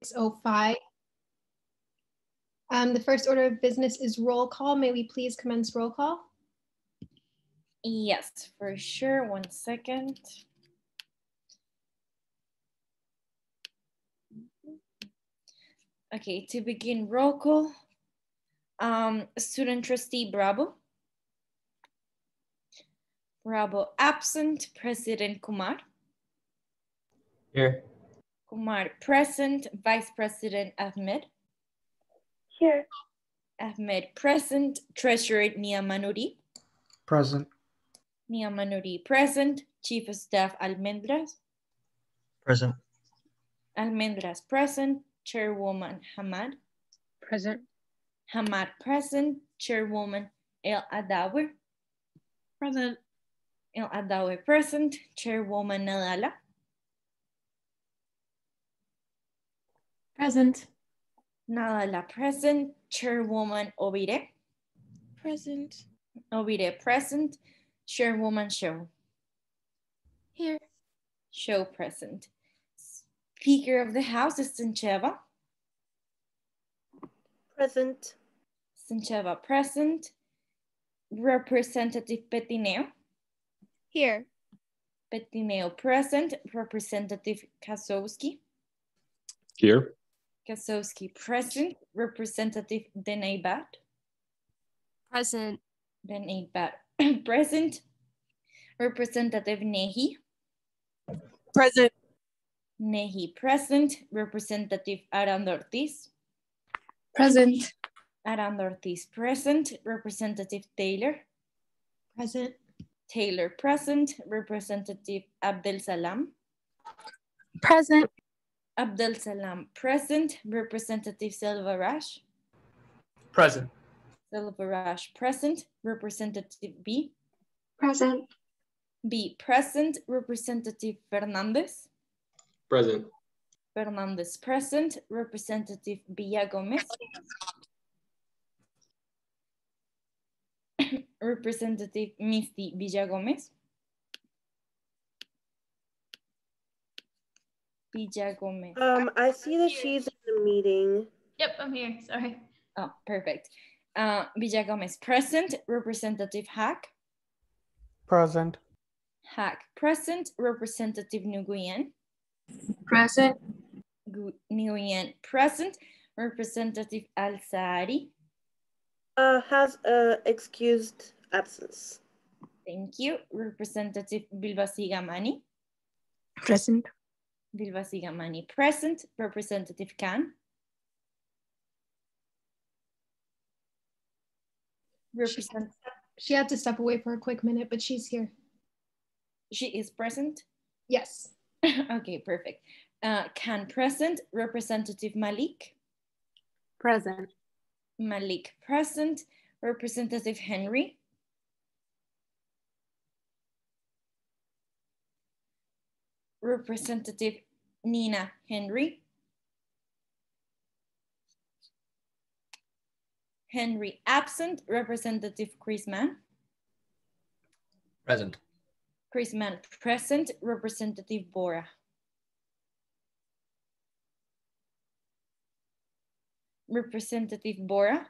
6:05. The first order of business is roll call. May we please commence roll call? Yes, for sure. 1 second. Okay, to begin roll call, student trustee Bravo. Bravo absent. President Kumar. Here. Kumar present. Vice President Ahmed. Here. Ahmed present. Treasurer Nia Manuri. Present. Nia Manuri present. Chief of Staff Almendras. Present. Almendras present. Chairwoman Hamad. Present. Hamad present. Chairwoman El Adawi. Present. El Adawi present. Chairwoman Nadala. Present. Nadala present. Chairwoman Ovire. Present. Ovire present. Chairwoman Show. Here. Show present. Speaker of the House is Sancheva. Present. Sancheva present. Representative Petineo. Here. Petineo present. Representative Kasowski. Here. Kasowski present. Representative Deneibat. Present. Deneibat present. Representative Nehi. Present. Nehi present. Representative Aranda Ortiz. Present. Aranda Ortiz present. Representative Taylor. Present. Taylor present. Representative Abdel Salam. Present. Abdel Salam present. Representative Silva Rash. Present. Silva Rash present. Representative B. Present. B present. Representative Fernandez. Present. Fernandez present. Representative Villa Gomez. Representative Misty Villa Gomez. Villa Gomez. I see that she's in the meeting. Yep, I'm here. Sorry. Oh, perfect. Villa Gomez present. Representative Hack. Present. Hack present. Representative Nguyen. Present. Nguyen present. Representative Al-Sari. Has excused absence. Thank you. Representative Bilbasigamani. Present. Bilbasigamani present. Representative Khan. She had to step away for a quick minute, but she's here. She is present? Yes. Okay, perfect. Khan present. Representative Malik. Present. Malik present. Representative Henry. Representative Nina Henry. Henry absent. Representative Chris Mann. Present. Chris Mann present. Representative Bora. Representative Bora.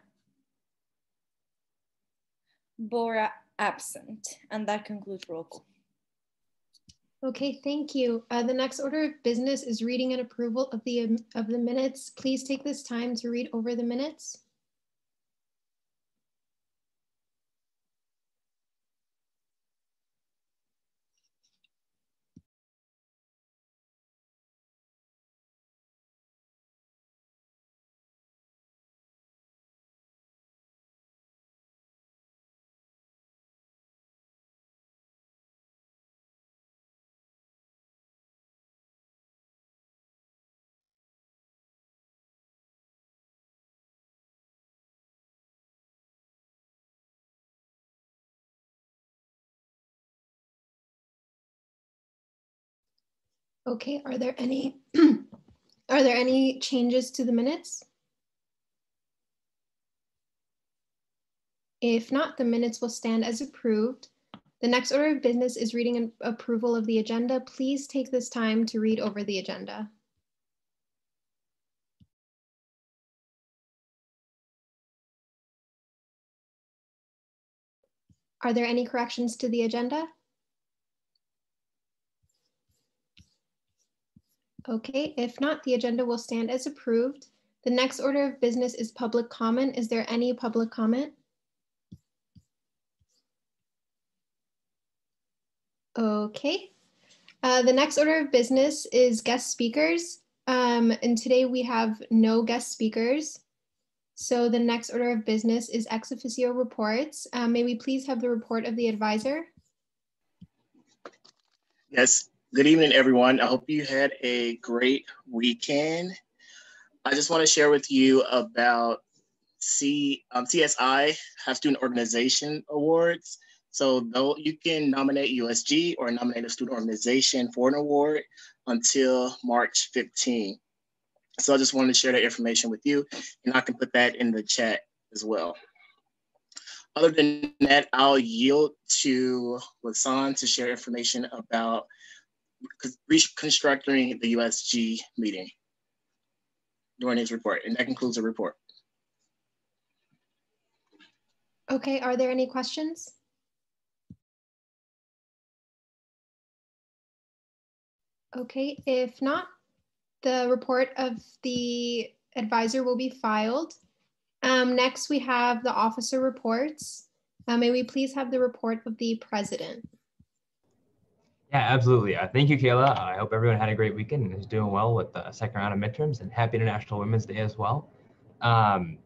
Bora absent. And that concludes roll call. Okay, thank you. The next order of business is reading and approval of the minutes. Please take this time to read over the minutes. Okay, are there any are there any changes to the minutes? If not, the minutes will stand as approved. The next order of business is reading and approval of the agenda. Please take this time to read over the agenda. Are there any corrections to the agenda? Okay, if not, the agenda will stand as approved. The next order of business is public comment. Is there any public comment? Okay. The next order of business is guest speakers. And today we have no guest speakers. So the next order of business is ex officio reports. May we please have the report of the advisor? Yes, good evening, everyone. I hope you had a great weekend. I just want to share with you about CSI, have Student Organization Awards. So though you can nominate USG or nominate a student organization for an award until March 15. So I just wanted to share that information with you, and I can put that in the chat as well. Other than that, I'll yield to Lasan to share information about reconstructing the USG meeting during his report. And that concludes the report. Okay, are there any questions? Okay, if not, the report of the advisor will be filed. Next, we have the officer reports. May we please have the report of the president? Yeah, absolutely. Thank you, Kayla. I hope everyone had a great weekend and is doing well with the second round of midterms, and happy International Women's Day as well.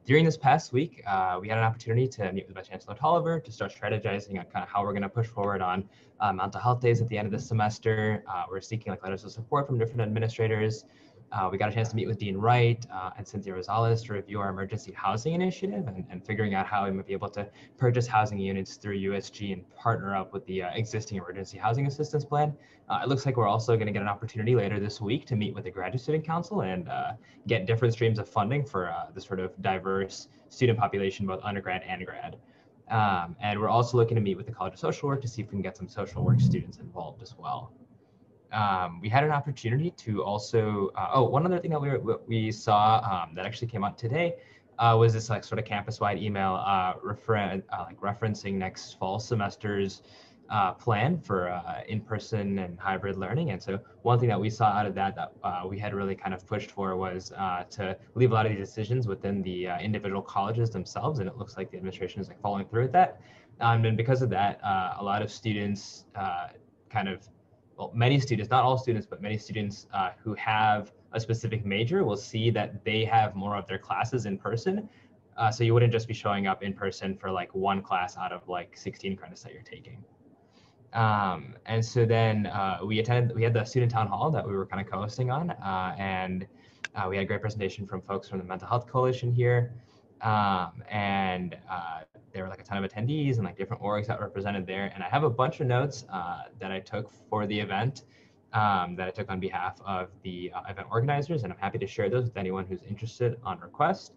During this past week, we had an opportunity to meet with Vice Chancellor Tolliver to start strategizing on kind of how we're going to push forward on mental health days at the end of the semester. We're seeking letters of support from different administrators. We got a chance to meet with Dean Wright and Cynthia Rosales to review our emergency housing initiative and figuring out how we might be able to purchase housing units through USG and partner up with the existing emergency housing assistance plan. It looks like we're also going to get an opportunity later this week to meet with the Graduate Student Council and get different streams of funding for the sort of diverse student population, both undergrad and grad. And we're also looking to meet with the College of Social Work to see if we can get some social work students involved as well. We had an opportunity to also, one other thing that we saw that actually came out today was this sort of campus-wide email referencing next fall semester's plan for in-person and hybrid learning. And so one thing that we saw out of that we had really kind of pushed for was to leave a lot of these decisions within the individual colleges themselves. And it looks like the administration is following through with that. And because of that, a lot of students many students, not all students, but many students who have a specific major will see that they have more of their classes in person. So you wouldn't just be showing up in person for one class out of 16 credits that you're taking. And so then we had the student town hall that we were kind of co-hosting on, and we had a great presentation from folks from the Mental Health Coalition here. There were a ton of attendees and different orgs that were represented there. And I have a bunch of notes that I took for the event that I took on behalf of the event organizers, and I'm happy to share those with anyone who's interested on request.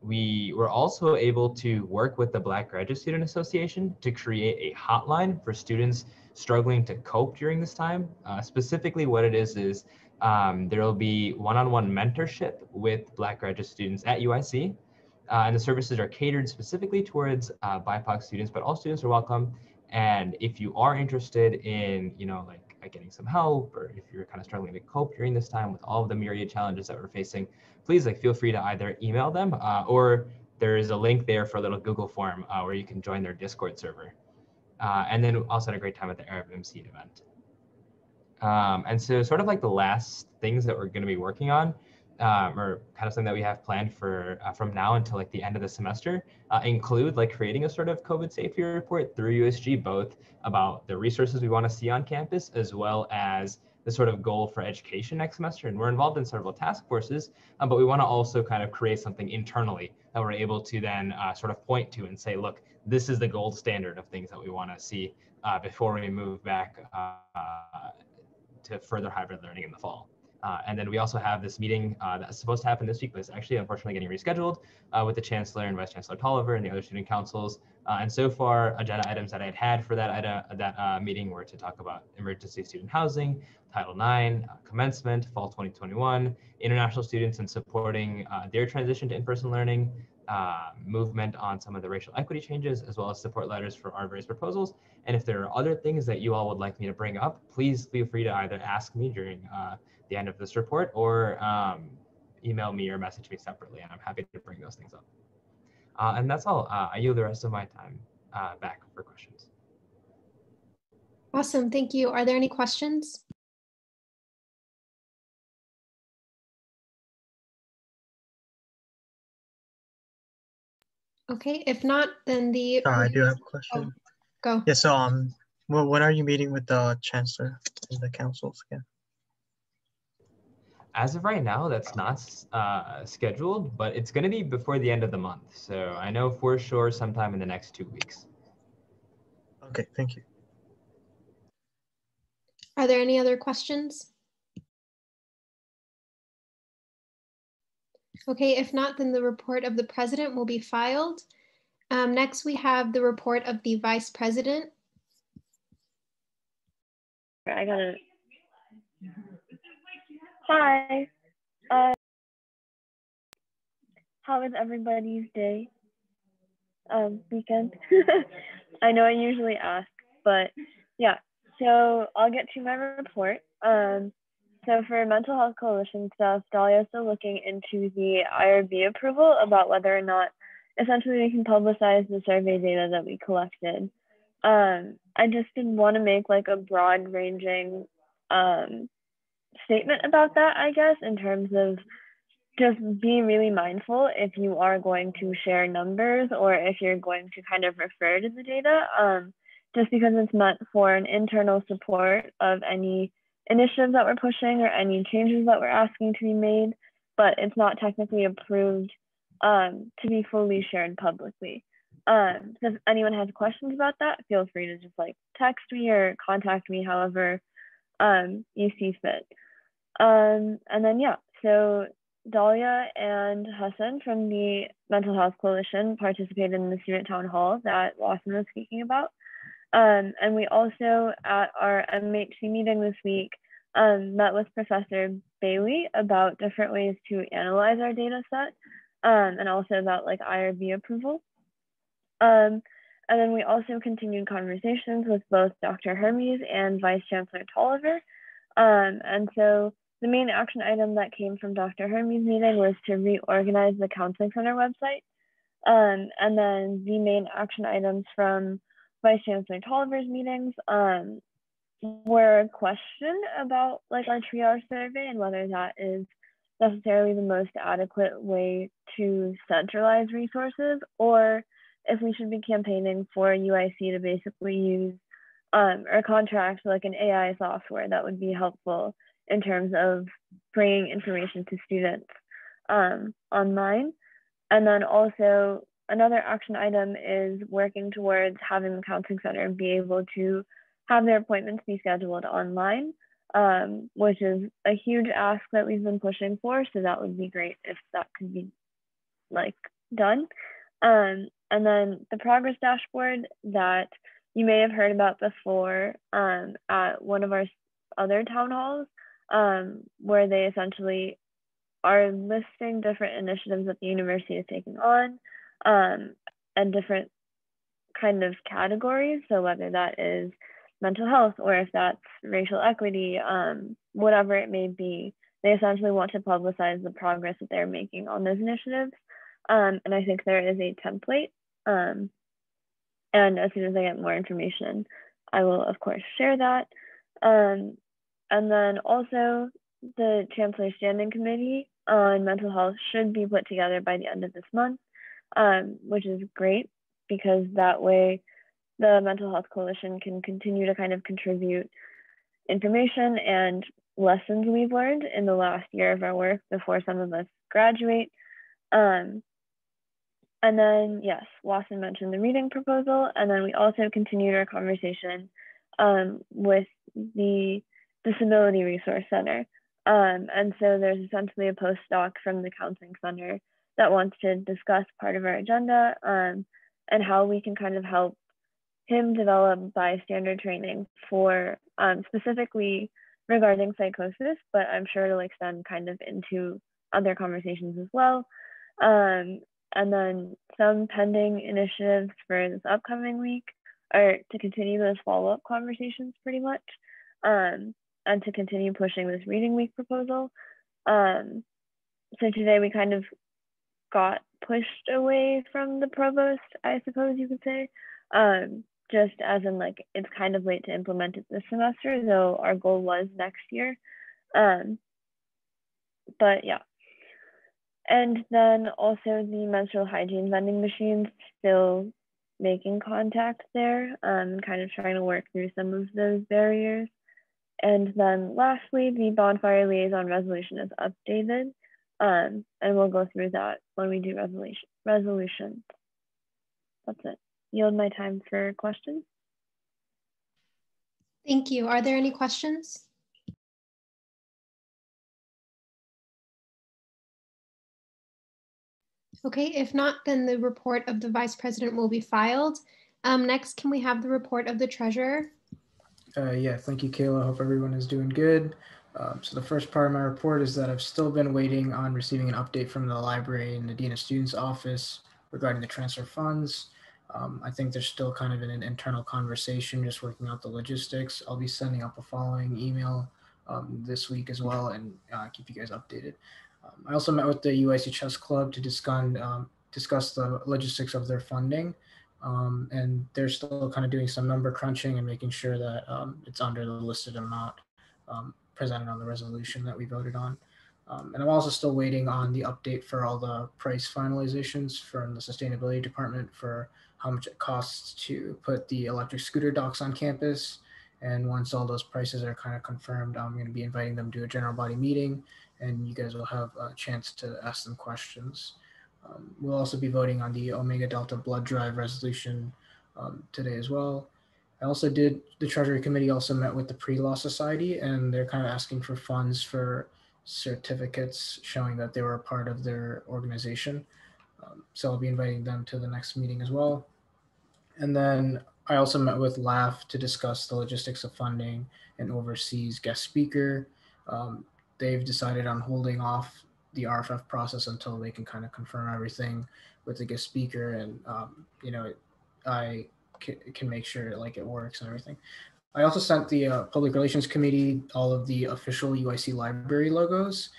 We were also able to work with the Black Graduate Student Association to create a hotline for students struggling to cope during this time. Specifically what it is there will be one-on-one mentorship with Black graduate students at UIC. And the services are catered specifically towards BIPOC students, but all students are welcome. And if you are interested in, getting some help, or if you're kind of struggling to cope during this time with all of the myriad challenges that we're facing, please feel free to either email them or there is a link there for a little Google form where you can join their Discord server. And then we also had a great time at the Arab MC event. And so sort of the last things that we're going to be working on, or kind of something that we have planned for from now until the end of the semester, include creating a sort of COVID safety report through USG, both about the resources we want to see on campus, as well as the sort of goal for education next semester. And we're involved in several task forces, but we want to also kind of create something internally that we're able to then sort of point to and say, look, this is the gold standard of things that we want to see before we move back to further hybrid learning in the fall. And then we also have this meeting that's supposed to happen this week, but it's actually unfortunately getting rescheduled with the Chancellor and Vice Chancellor Tolliver and the other student councils. And so far, agenda items that I had for that meeting were to talk about emergency student housing, Title IX, commencement, fall 2021, international students and supporting their transition to in-person learning, movement on some of the racial equity changes, as well as support letters for our various proposals. And if there are other things that you all would like me to bring up, please feel free to either ask me during the end of this report or email me or message me separately, and I'm happy to bring those things up. And that's all. I yield the rest of my time back for questions. Awesome, thank you. Are there any questions? Okay, if not, then the. Sorry, I do have a question. Oh, go. Yeah, so well, when are you meeting with the chancellor and the councils again? As of right now, that's not scheduled, but it's going to be before the end of the month. So I know for sure sometime in the next 2 weeks. Okay, thank you. Are there any other questions? Okay, if not, then the report of the president will be filed. Next, we have the report of the vice president. I gotta. Hi. How was everybody's day? Weekend? I know I usually ask, but yeah. So I'll get to my report. So for Mental Health Coalition stuff, Dahlia is still looking into the IRB approval about whether or not essentially we can publicize the survey data that we collected. I just didn't want to make like a broad ranging statement about that, I guess, in terms of just be really mindful if you are going to share numbers or if you're going to kind of refer to the data, just because it's meant for an internal support of any initiatives that we're pushing or any changes that we're asking to be made, but it's not technically approved to be fully shared publicly. So if anyone has questions about that, feel free to just like text me or contact me however you see fit. And then yeah, so Dahlia and Hassan from the Mental Health Coalition participated in the student town hall that Lawson was speaking about. And we also, at our MHC meeting this week, met with Professor Bailey about different ways to analyze our data set, and also about like IRB approval. And then we also continued conversations with both Dr. Hermes and Vice Chancellor Tolliver. And so the main action item that came from Dr. Hermes' meeting was to reorganize the Counseling Center website. And then the main action items from Vice Chancellor Tolliver's meetings were a question about like our triage survey and whether that is necessarily the most adequate way to centralize resources, or if we should be campaigning for UIC to basically use or contract like an AI software that would be helpful in terms of bringing information to students online. And then also another action item is working towards having the Counseling Center be able to have their appointments be scheduled online, which is a huge ask that we've been pushing for. So that would be great if that could be like done. And then the progress dashboard that you may have heard about before at one of our other town halls, where they essentially are listing different initiatives that the university is taking on and different kind of categories. So whether that is mental health or if that's racial equity, whatever it may be, they essentially want to publicize the progress that they're making on those initiatives. And I think there is a template. And as soon as I get more information, I will of course share that. And then also the Chancellor Standing Committee on Mental Health should be put together by the end of this month, which is great because that way the Mental Health Coalition can continue to kind of contribute information and lessons we've learned in the last year of our work before some of us graduate. And then, yes, Lawson mentioned the reading proposal, and then we also continued our conversation with the Disability Resource Center. And so there's essentially a postdoc from the Counseling Center that wants to discuss part of our agenda and how we can kind of help him develop bystander training for specifically regarding psychosis, but I'm sure it'll extend kind of into other conversations as well. And then some pending initiatives for this upcoming week are to continue those follow-up conversations pretty much, and to continue pushing this reading week proposal. So today we kind of got pushed away from the provost, I suppose you could say, just as in like it's kind of late to implement it this semester, though our goal was next year. But yeah. And then also the menstrual hygiene vending machines, still making contact there, kind of trying to work through some of those barriers. And then lastly, the bonfire liaison resolution is updated, and we'll go through that when we do resolutions. That's it. Yield my time for questions. Thank you. Are there any questions? Okay, if not, then the report of the vice president will be filed. Next, can we have the report of the treasurer? Yeah, thank you, Kayla. Hope everyone is doing good. So the first part of my report is that I've still been waiting on receiving an update from the library and the Dean of Students office regarding the transfer funds. I think they're still kind of in an internal conversation, just working out the logistics. I'll be sending up a following email this week as well, and keep you guys updated. I also met with the UIC Chess Club to discuss the logistics of their funding. And they're still kind of doing some number crunching and making sure that it's under the listed amount presented on the resolution that we voted on. And I'm also still waiting on the update for all the price finalizations from the sustainability department for how much it costs to put the electric scooter docks on campus. And once all those prices are kind of confirmed, I'm going to be inviting them to a general body meeting, and you guys will have a chance to ask them questions. We'll also be voting on the Omega Delta blood drive resolution today as well. The Treasury Committee also met with the Pre-Law Society, and they're kind of asking for funds for certificates showing that they were a part of their organization. So I'll be inviting them to the next meeting as well. And then I also met with LAF to discuss the logistics of funding and overseas guest speaker. They've decided on holding off the RFF process until they can kind of confirm everything with the guest speaker, and I can make sure like it works and everything. I also sent the Public Relations Committee all of the official UIC library logos.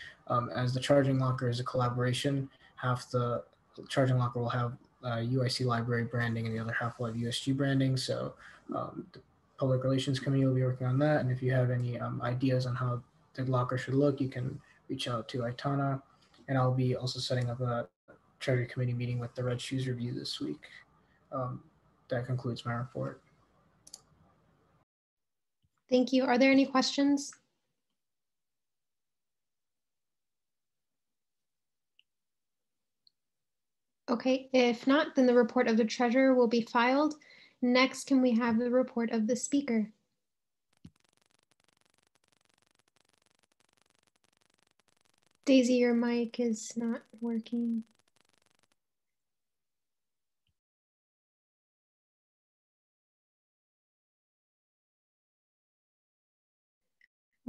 As the charging locker is a collaboration, half the charging locker will have UIC library branding and the other half will have USG branding. So the Public Relations Committee will be working on that. And if you have any ideas on how the locker should look, you can reach out to Aitana. And I'll be also setting up a Treasury Committee meeting with the Red Shoes Review this week. That concludes my report. Thank you. Are there any questions? Okay, if not, then the report of the treasurer will be filed. Next, can we have the report of the speaker? Daisy, your mic is not working.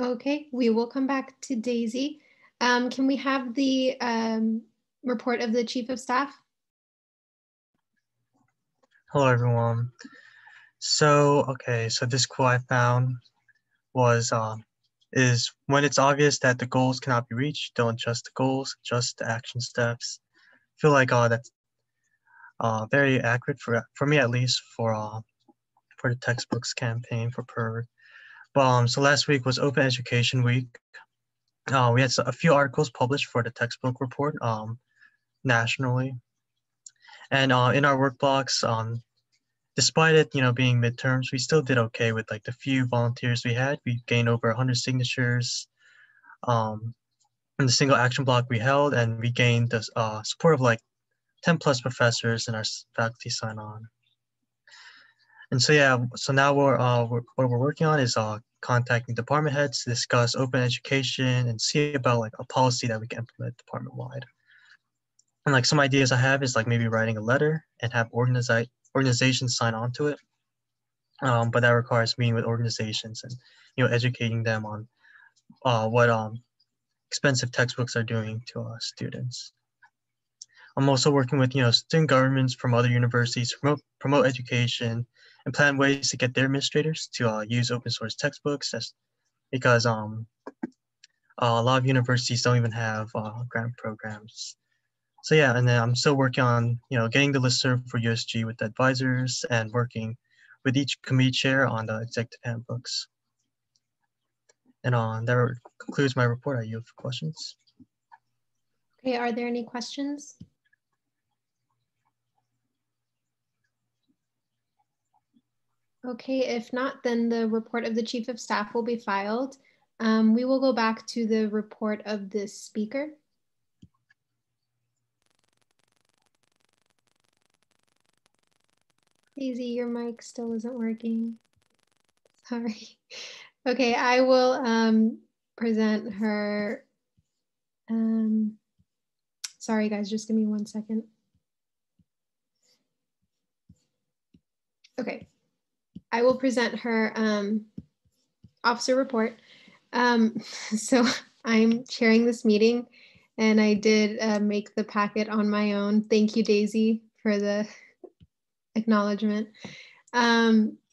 Okay, we will come back to Daisy. Can we have the report of the Chief of Staff? Hello, everyone. So this quote I found was, is when it's obvious that the goals cannot be reached, don't adjust the goals, adjust the action steps. I feel like that's very accurate for me, at least, for the textbooks campaign for PERG. But so last week was Open Education Week. We had a few articles published for the textbook report nationally. And in our work blocks, despite it, being midterms, we still did okay with like the few volunteers we had. We gained over 100 signatures in the single action block we held, and we gained the support of like 10 plus professors and our faculty sign on. And so yeah, so now what we're working on is contacting department heads to discuss open education and see about like a policy that we can implement department wide. And like some ideas I have is like maybe writing a letter and have organizations sign on to it. But that requires meeting with organizations and educating them on what expensive textbooks are doing to students. I'm also working with, student governments from other universities to promote education and plan ways to get their administrators to use open source textbooks because a lot of universities don't even have grant programs. So yeah, and then I'm still working on, getting the listserv for USG with the advisors and working with each committee chair on the executive handbooks. And that concludes my report. Are you for questions? Okay, are there any questions? Okay, if not, then the report of the Chief of Staff will be filed. We will go back to the report of the speaker. Daisy, your mic still isn't working. Sorry. Okay, I will present her. Sorry, guys, just give me 1 second. Okay, I will present her officer report. So I'm chairing this meeting and I did make the packet on my own. Thank you, Daisy, for the acknowledgement.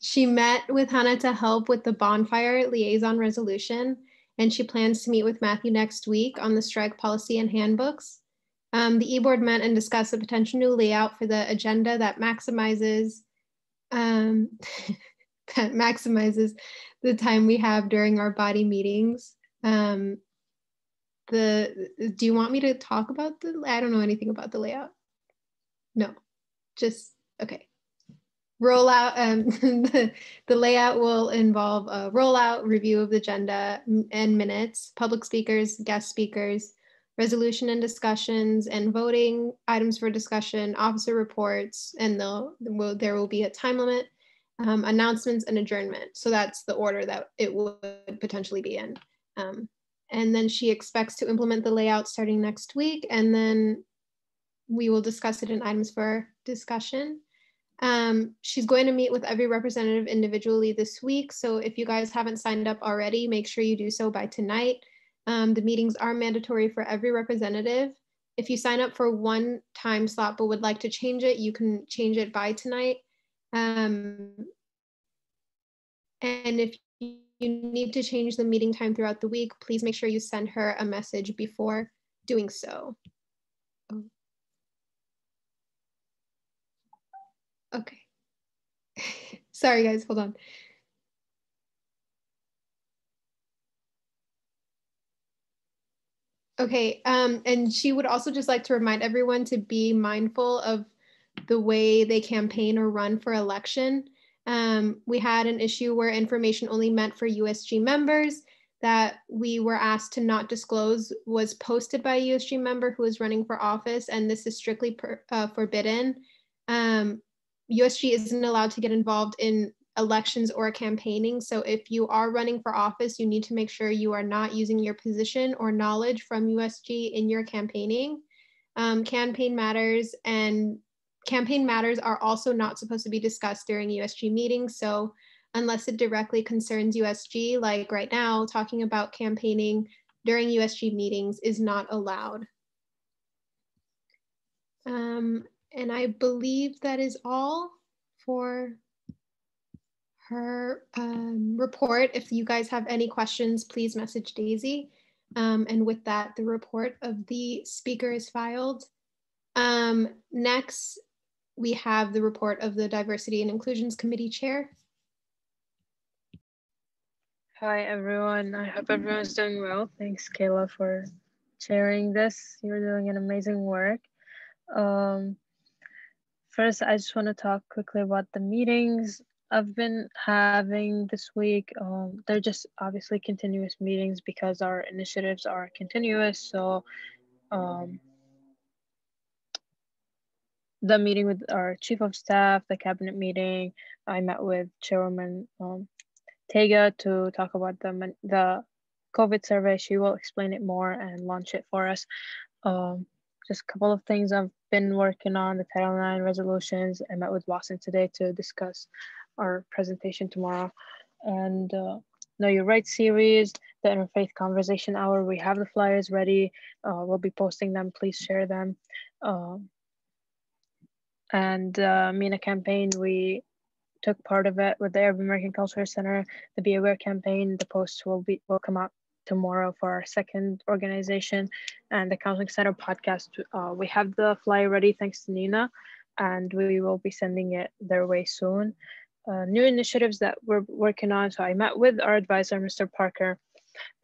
She met with Hannah to help with the bonfire liaison resolution, and she plans to meet with Matthew next week on the strike policy and handbooks. The e-board met and discussed a potential new layout for the agenda that maximizes that maximizes the time we have during our body meetings. Do you want me to talk about I don't know anything about the layout. No, just, okay. Rollout, the layout will involve a rollout, review of the agenda and minutes, public speakers, guest speakers, resolution and discussions and voting, items for discussion, officer reports, and there will be a time limit, announcements and adjournment. So that's the order that it would potentially be in. And then she expects to implement the layout starting next week, and then we will discuss it in items for discussion. She's going to meet with every representative individually this week. So if you guys haven't signed up already, make sure you do so by tonight. The meetings are mandatory for every representative. If you sign up for one time slot but would like to change it, you can change it by tonight. And if you need to change the meeting time throughout the week, please make sure you send her a message before doing so. Okay. Sorry, guys, hold on. Okay, and she would also just like to remind everyone to be mindful of the way they campaign or run for election. We had an issue where information only meant for USG members that we were asked to not disclose was posted by a USG member who is running for office, and this is strictly forbidden. USG isn't allowed to get involved in elections or campaigning. So if you are running for office, you need to make sure you are not using your position or knowledge from USG in your campaigning. Campaign matters are also not supposed to be discussed during USG meetings. So unless it directly concerns USG, like right now, talking about campaigning during USG meetings is not allowed. And I believe that is all for her report. If you guys have any questions, please message Daisy. And with that, the report of the speaker is filed. Next, we have the report of the Diversity and Inclusions Committee Chair. Hi, everyone. I hope everyone's doing well. Thanks, Kayla, for chairing this. You're doing an amazing work. First, I just want to talk quickly about the meetings I've been having this week. They're just obviously continuous meetings because our initiatives are continuous. So the meeting with our chief of staff, the cabinet meeting, I met with Chairwoman Tega to talk about the COVID survey. She will explain it more and launch it for us. Just a couple of things I've been working on, the Title IX resolutions. I met with Watson today to discuss our presentation tomorrow. And Know Your Rights series, the Interfaith Conversation Hour. We have the flyers ready. We'll be posting them. Please share them. And MENA campaign, we took part of it with the Arab American Cultural Center, the Be Aware campaign. The posts will come out tomorrow for our second organization, and the Counseling Center podcast. We have the flyer ready thanks to Nina, and we will be sending it their way soon. New initiatives that we're working on. So I met with our advisor, Mr. Parker,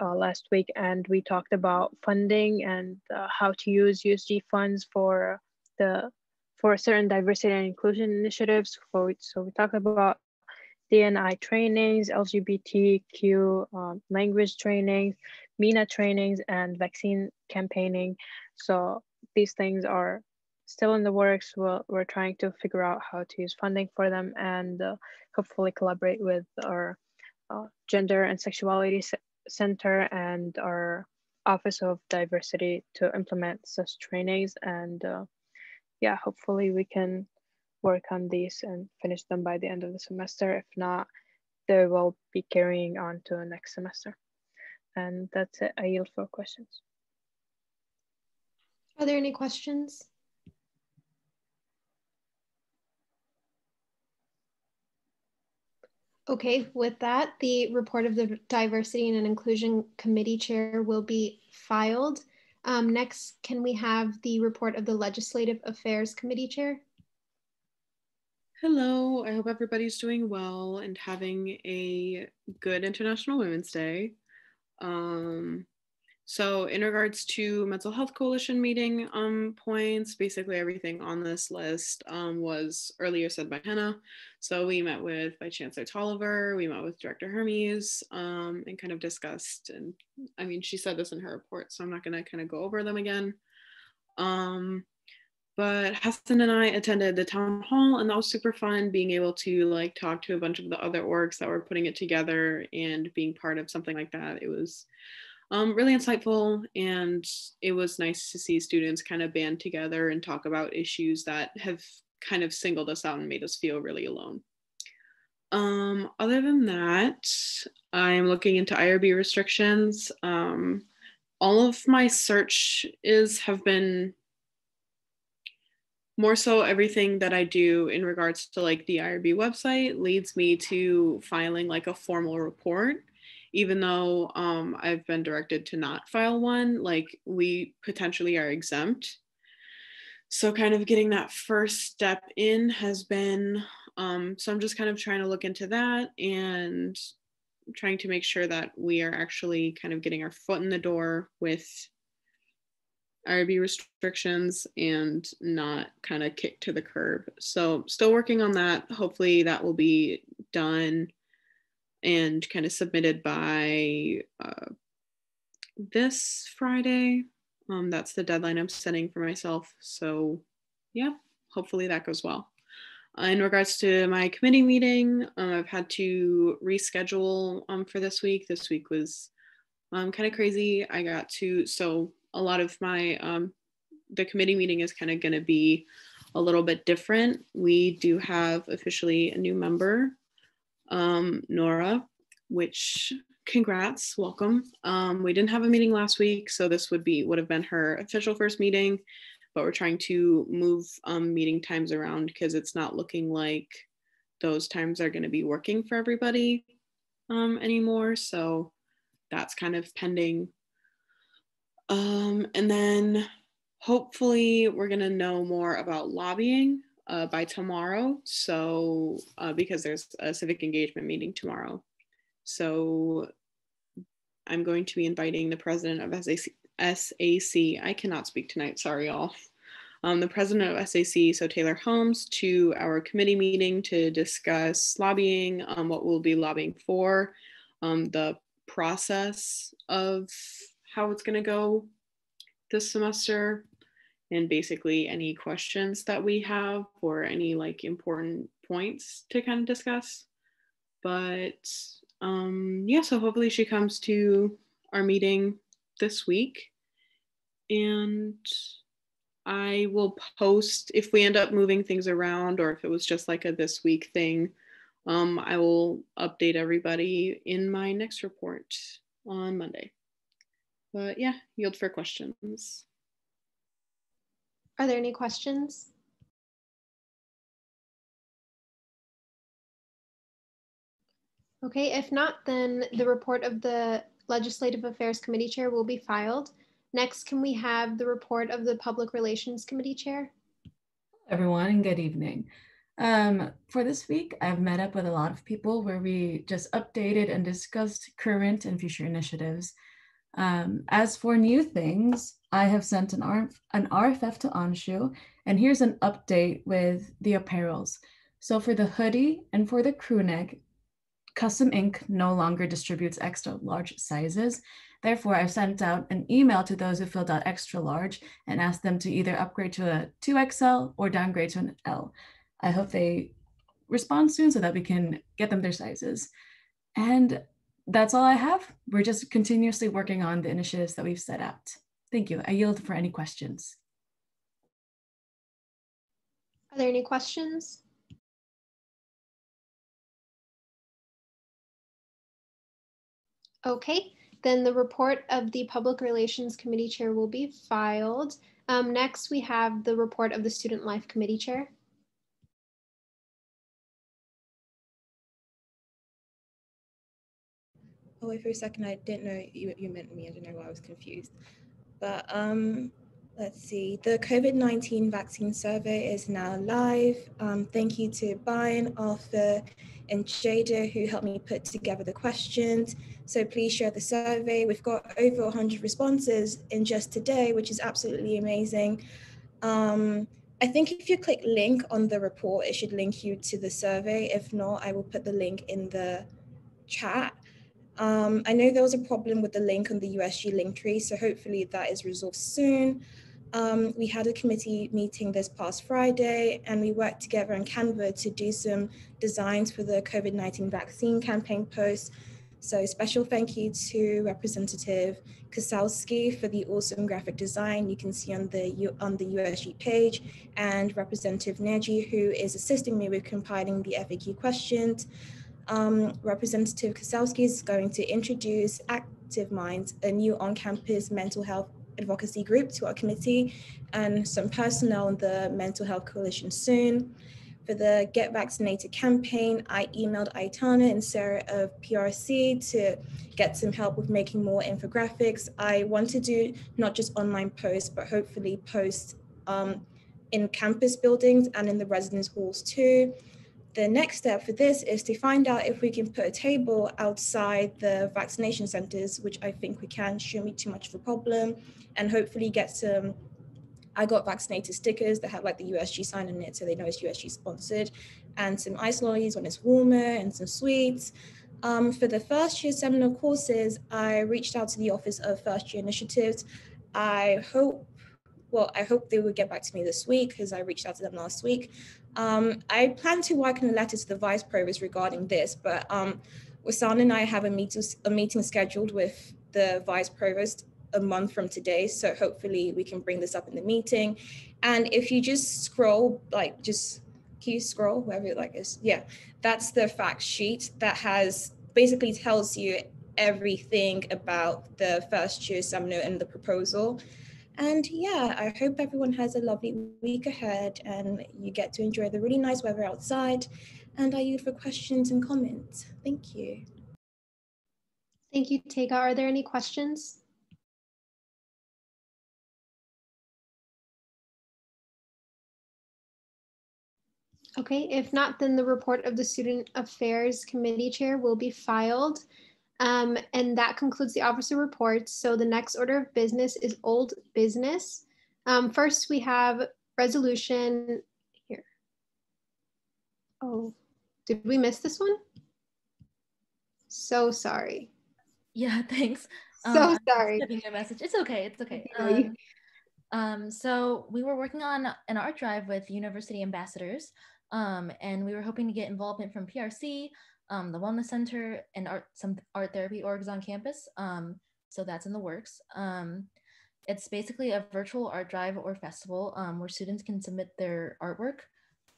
last week, and we talked about funding and how to use USG funds for certain diversity and inclusion initiatives. So we talked about D&I trainings, LGBTQ language trainings, MENA trainings, and vaccine campaigning. So these things are still in the works. We're trying to figure out how to use funding for them and hopefully collaborate with our Gender and Sexuality Center and our Office of Diversity to implement such trainings. And yeah, hopefully we can work on these and finish them by the end of the semester. If not, they will be carrying on to next semester. And that's it. I yield for questions. Are there any questions? Okay, with that, the report of the Diversity and Inclusion Committee Chair will be filed. Next, can we have the report of the Legislative Affairs Committee Chair? Hello, I hope everybody's doing well and having a good International Women's Day. So in regards to Mental Health Coalition meeting points, basically everything on this list was earlier said by Hannah. So we met with Vice Chancellor Tolliver, we met with Director Hermes and kind of discussed, and I mean, she said this in her report, so I'm not gonna kind of go over them again. But Hassan and I attended the town hall, and that was super fun, being able to like talk to a bunch of the other orgs that were putting it together and being part of something like that. It was really insightful, and it was nice to see students kind of band together and talk about issues that have kind of singled us out and made us feel really alone. Other than that, I'm looking into IRB restrictions. All of my searches have been more so everything that I do in regards to like the IRB website leads me to filing like a formal report, even though I've been directed to not file one, like we potentially are exempt. So kind of getting that first step in has been, so I'm just kind of trying to look into that and trying to make sure that we are actually kind of getting our foot in the door with IRB restrictions and not kind of kicked to the curb. So still working on that. Hopefully that will be done and kind of submitted by this Friday. That's the deadline I'm setting for myself. So yeah, hopefully that goes well. In regards to my committee meeting, I've had to reschedule for this week. This week was kind of crazy. I got to, so a lot of my, the committee meeting is kind of going to be a little bit different. We do have officially a new member, Nora, which congrats, welcome. We didn't have a meeting last week, so this would have been her official first meeting, but we're trying to move meeting times around because it's not looking like those times are going to be working for everybody anymore. So that's kind of pending. And then hopefully we're going to know more about lobbying by tomorrow. So because there's a civic engagement meeting tomorrow. So I'm going to be inviting the president of SAC. I cannot speak tonight, sorry y'all. The president of SAC, so Taylor Holmes, to our committee meeting to discuss lobbying, what we'll be lobbying for, the process of how it's going to go this semester, and basically any questions that we have or any like important points to kind of discuss. But yeah, so hopefully she comes to our meeting this week, and I will post if we end up moving things around or if it was just like a this week thing. I will update everybody in my next report on Monday. But yeah, yield for questions. Are there any questions? Okay, if not, then the report of the Legislative Affairs Committee Chair will be filed. Next, can we have the report of the Public Relations Committee Chair? Everyone, and good evening. For this week, I've met up with a lot of people where we just updated and discussed current and future initiatives. As for new things, I have sent an RFF to Anshu, and here's an update with the apparels. So for the hoodie and for the crew neck, Custom Ink no longer distributes extra large sizes. Therefore, I've sent out an email to those who filled out extra large and asked them to either upgrade to a 2XL or downgrade to an L. I hope they respond soon so that we can get them their sizes. And that's all I have. We're just continuously working on the initiatives that we've set out. Thank you. I yield for any questions. Are there any questions? Okay, then the report of the Public Relations Committee Chair will be filed. Next, we have the report of the Student Life Committee Chair. Oh, wait, for a second, I didn't know you meant me. I don't know why I was confused. But let's see. The COVID-19 vaccine survey is now live. Thank you to Brian, Arthur, and Jada who helped me put together the questions. So please share the survey. We've got over 100 responses in just today, which is absolutely amazing. I think if you click link on the report, it should link you to the survey. If not, I will put the link in the chat. I know there was a problem with the link on the USG link tree, so hopefully that is resolved soon. We had a committee meeting this past Friday, and we worked together on Canva to do some designs for the COVID-19 vaccine campaign post. So special thank you to Representative Kosalski for the awesome graphic design you can see on the USG page, and Representative Neji, who is assisting me with compiling the FAQ questions. Representative Kosalski is going to introduce Active Minds, a new on-campus mental health advocacy group, to our committee, and some personnel on the Mental Health Coalition soon. For the Get Vaccinated campaign, I emailed Aitana and Sarah of PRC to get some help with making more infographics. I want to do not just online posts, but hopefully posts in campus buildings and in the residence halls too. The next step for this is to find out if we can put a table outside the vaccination centers, which I think we can, shouldn't be too much of a problem, and hopefully get some I got vaccinated stickers that have like the USG sign on it, so they know it's USG sponsored, and some ice lollies when it's warmer, and some sweets. For the first year seminar courses, I reached out to the Office of First Year Initiatives. I hope they would get back to me this week because I reached out to them last week. I plan to work on a letter to the Vice Provost regarding this, but Wasan and I have a meeting scheduled with the Vice Provost a month from today, so hopefully we can bring this up in the meeting. And if you just scroll, can you scroll wherever you like this? Yeah, that's the fact sheet that has basically tells you everything about the first year seminar and the proposal. And yeah, I hope everyone has a lovely week ahead and you get to enjoy the really nice weather outside. And I yield for questions and comments. Thank you. Thank you, Tega. Are there any questions? Okay, if not, then the report of the Student Affairs Committee Chair will be filed. And that concludes the officer reports. So the next order of business is old business. First, we have resolution here. Oh, did we miss this one? So sorry. Yeah, thanks. So sorry. Sending a message. It's okay. It's okay. So we were working on an art drive with university ambassadors, and we were hoping to get involvement from PRC, the Wellness Center, and some art therapy orgs on campus. So that's in the works. It's basically a virtual art drive or festival where students can submit their artwork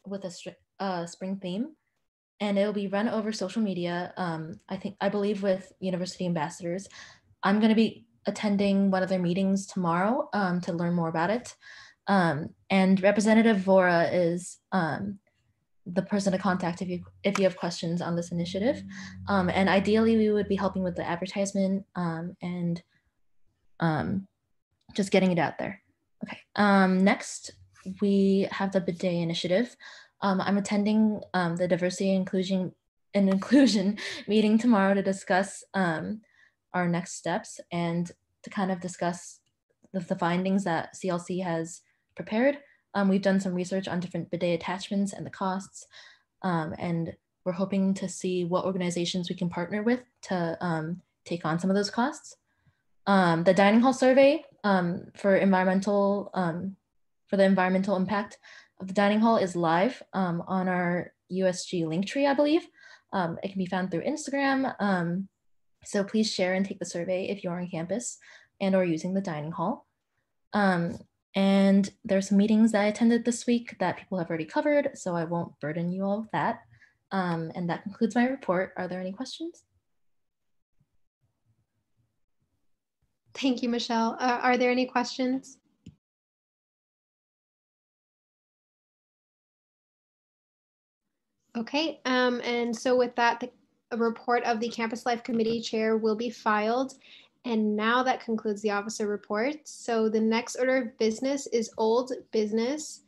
with a spring theme. and it'll be run over social media. I believe with university ambassadors. I'm going to be attending one of their meetings tomorrow to learn more about it. And Representative Vora is the person to contact if you have questions on this initiative. And ideally, we would be helping with the advertisement and just getting it out there. Okay. Next, we have the bidet initiative. I'm attending the diversity and inclusion meeting tomorrow to discuss our next steps and to kind of discuss the findings that CLC has prepared. We've done some research on different bidet attachments and the costs, and we're hoping to see what organizations we can partner with to take on some of those costs. The dining hall survey for the environmental impact of the dining hall is live on our USG Linktree, I believe. It can be found through Instagram. So please share and take the survey if you're on campus and or using the dining hall. And there's some meetings that I attended this week that people have already covered, so I won't burden you all with that. And that concludes my report. Are there any questions? Thank you, Michelle. Are there any questions? Okay, and so with that, a report of the Campus Life Committee Chair will be filed. And now that concludes the officer report. So the next order of business is old business.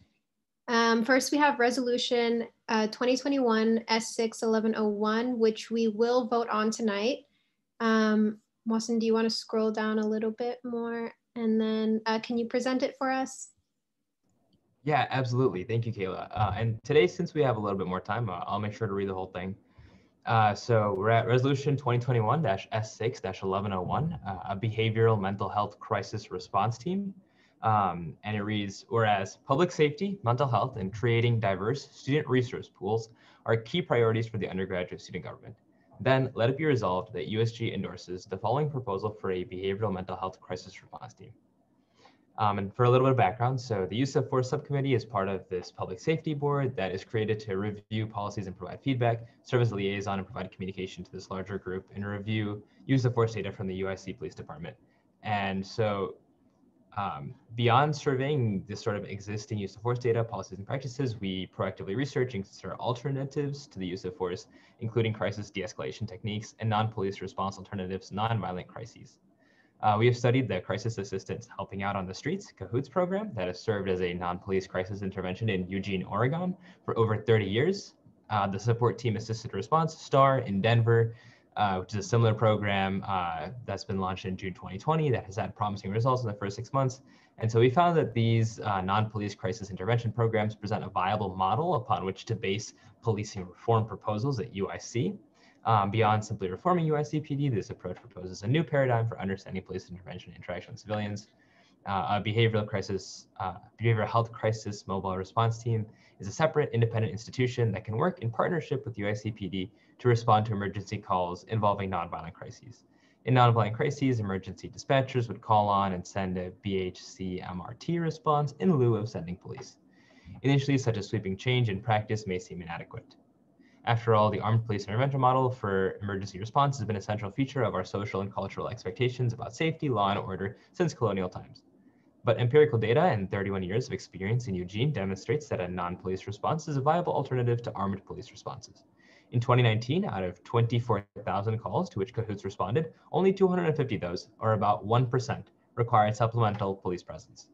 First, we have resolution 2021 S6-1101, which we will vote on tonight. Mohsen, do you want to scroll down a little bit more? And then can you present it for us? Yeah, absolutely. Thank you, Kayla. And today, since we have a little bit more time, I'll make sure to read the whole thing. So we're at resolution 2021-S6-1101, a behavioral mental health crisis response team. And it reads, whereas public safety, mental health, and creating diverse student resource pools are key priorities for the undergraduate student government. Then let it be resolved that USG endorses the following proposal for a behavioral mental health crisis response team. And for a little bit of background, so the Use of Force Subcommittee is part of this public safety board that is created to review policies and provide feedback, serve as a liaison and provide communication to this larger group, and review use of force data from the UIC Police Department. And so beyond surveying this sort of existing use of force data, policies and practices, we proactively research and consider alternatives to the use of force, including crisis de-escalation techniques and non-police response alternatives, non-violent crises. We have studied the Crisis Assistance Helping Out on the Streets, CAHOOTS program that has served as a non-police crisis intervention in Eugene, Oregon for over 30 years. The Support Team Assisted Response, STAR, in Denver, which is a similar program that's been launched in June 2020 that has had promising results in the first 6 months. And so we found that these non-police crisis intervention programs present a viable model upon which to base policing reform proposals at UIC. Beyond simply reforming UICPD, this approach proposes a new paradigm for understanding police intervention and interaction with civilians. A behavioral health crisis mobile response team is a separate independent institution that can work in partnership with UICPD to respond to emergency calls involving nonviolent crises. In nonviolent crises, emergency dispatchers would call on and send a BHC MRT response in lieu of sending police. Initially, such a sweeping change in practice may seem inadequate. After all, the armed police intervention model for emergency response has been a central feature of our social and cultural expectations about safety, law, and order since colonial times. But empirical data and 31 years of experience in Eugene demonstrates that a non-police response is a viable alternative to armed police responses. In 2019, out of 24,000 calls to which CAHOOTS responded, only 250 of those, or about 1%, required supplemental police presence.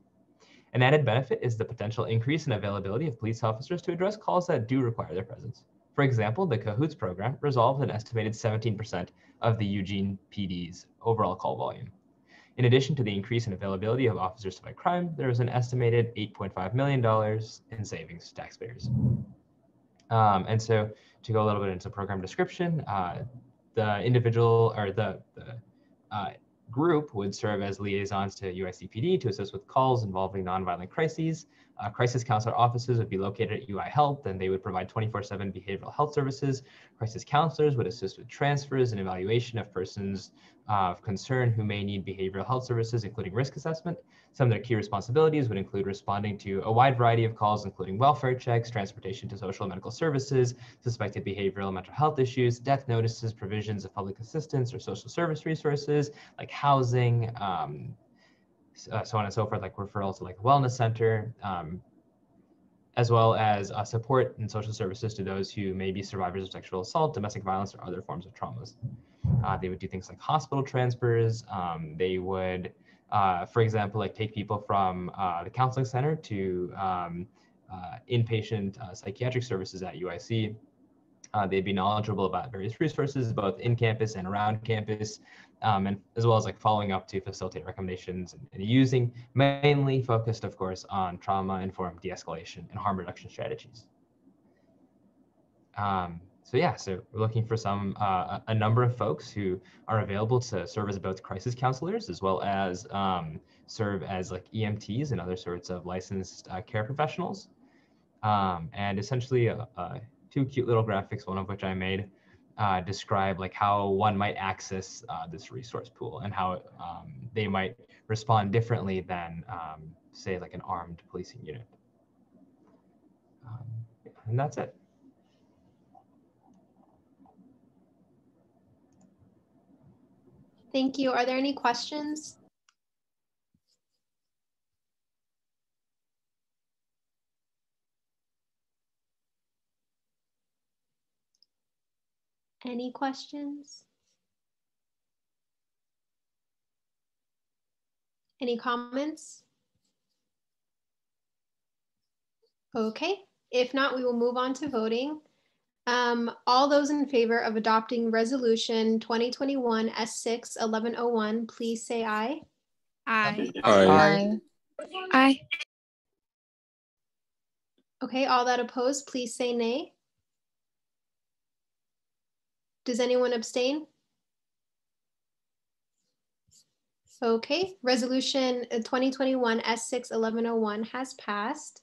An added benefit is the potential increase in availability of police officers to address calls that do require their presence. For example, the CAHOOTS program resolved an estimated 17% of the Eugene PD's overall call volume. In addition to the increase in availability of officers to fight crime, there was an estimated $8.5 million in savings to taxpayers. And so to go a little bit into program description, the individual or the group would serve as liaisons to UICPD to assist with calls involving nonviolent crises. Crisis counselor offices would be located at UI Health, and they would provide 24/7 behavioral health services. Crisis counselors would assist with transfers and evaluation of persons of concern who may need behavioral health services, including risk assessment. Some of their key responsibilities would include responding to a wide variety of calls, including welfare checks, transportation to social and medical services, suspected behavioral and mental health issues, death notices, provisions of public assistance or social service resources like housing, so on and so forth, like referral to like a wellness center, as well as support and social services to those who may be survivors of sexual assault, domestic violence, or other forms of traumas. They would do things like hospital transfers. They would, for example, like take people from the counseling center to inpatient psychiatric services at UIC. They'd be knowledgeable about various resources, both in campus and around campus, and as well as like following up to facilitate recommendations and using, mainly focused, of course, on trauma-informed de-escalation and harm reduction strategies. So we're looking for a number of folks who are available to serve as both crisis counselors as well as serve as like EMTs and other sorts of licensed care professionals. And essentially two cute little graphics, one of which I made, describe like how one might access this resource pool and how they might respond differently than say like an armed policing unit. And that's it. Thank you. Are there any questions? Any questions? Any comments? Okay, if not, we will move on to voting. All those in favor of adopting Resolution 2021 S6 1101, please say aye. Aye. Aye. Aye. Okay, all that oppose, please say nay. Does anyone abstain? Okay, Resolution 2021 S6 1101 has passed.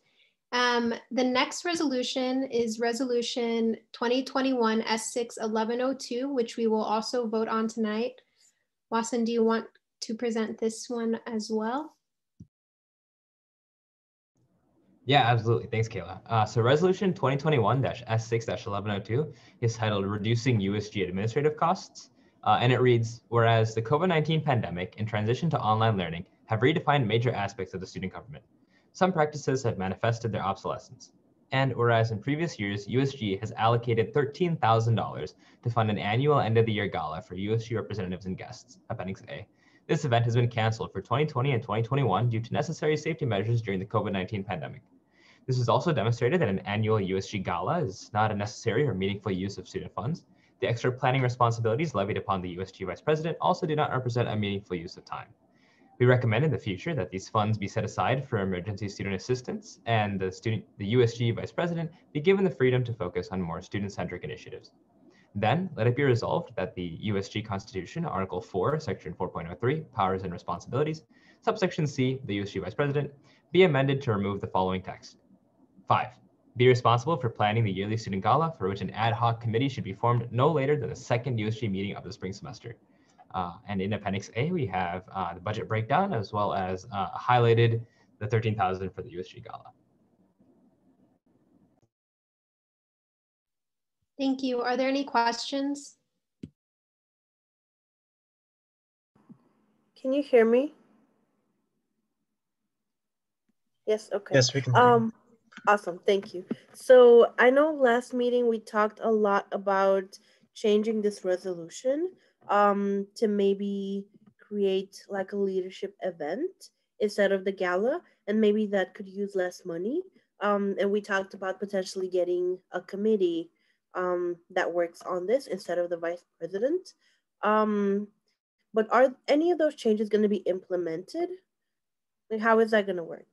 The next resolution is Resolution 2021 S6 1102, which we will also vote on tonight. Wasson, do you want to present this one as well? Yeah, absolutely. Thanks, Kayla. So Resolution 2021-S6-1102 is titled Reducing USG Administrative Costs. And it reads, whereas the COVID-19 pandemic and transition to online learning have redefined major aspects of the student government, some practices have manifested their obsolescence. And whereas in previous years, USG has allocated $13,000 to fund an annual end-of-the-year gala for USG representatives and guests, Appendix A, this event has been canceled for 2020 and 2021 due to necessary safety measures during the COVID-19 pandemic. This is also demonstrated that an annual USG gala is not a necessary or meaningful use of student funds. The extra planning responsibilities levied upon the USG Vice President also do not represent a meaningful use of time. We recommend in the future that these funds be set aside for emergency student assistance and the USG Vice President be given the freedom to focus on more student-centric initiatives. Then, let it be resolved that the USG Constitution, Article 4, Section 4.03, Powers and Responsibilities, subsection C, the USG Vice President, be amended to remove the following text. 5. Be responsible for planning the yearly student gala, for which an ad hoc committee should be formed no later than the second USG meeting of the spring semester. And in Appendix A, we have the budget breakdown, as well as highlighted the $13,000 for the USG gala. Thank you. Are there any questions? Can you hear me? Yes, okay. Yes, we can hear you. Awesome, thank you. So I know last meeting we talked a lot about changing this resolution to maybe create like a leadership event instead of the gala, and maybe that could use less money. And we talked about potentially getting a committee that works on this instead of the vice president. But are any of those changes going to be implemented? Like, how is that going to work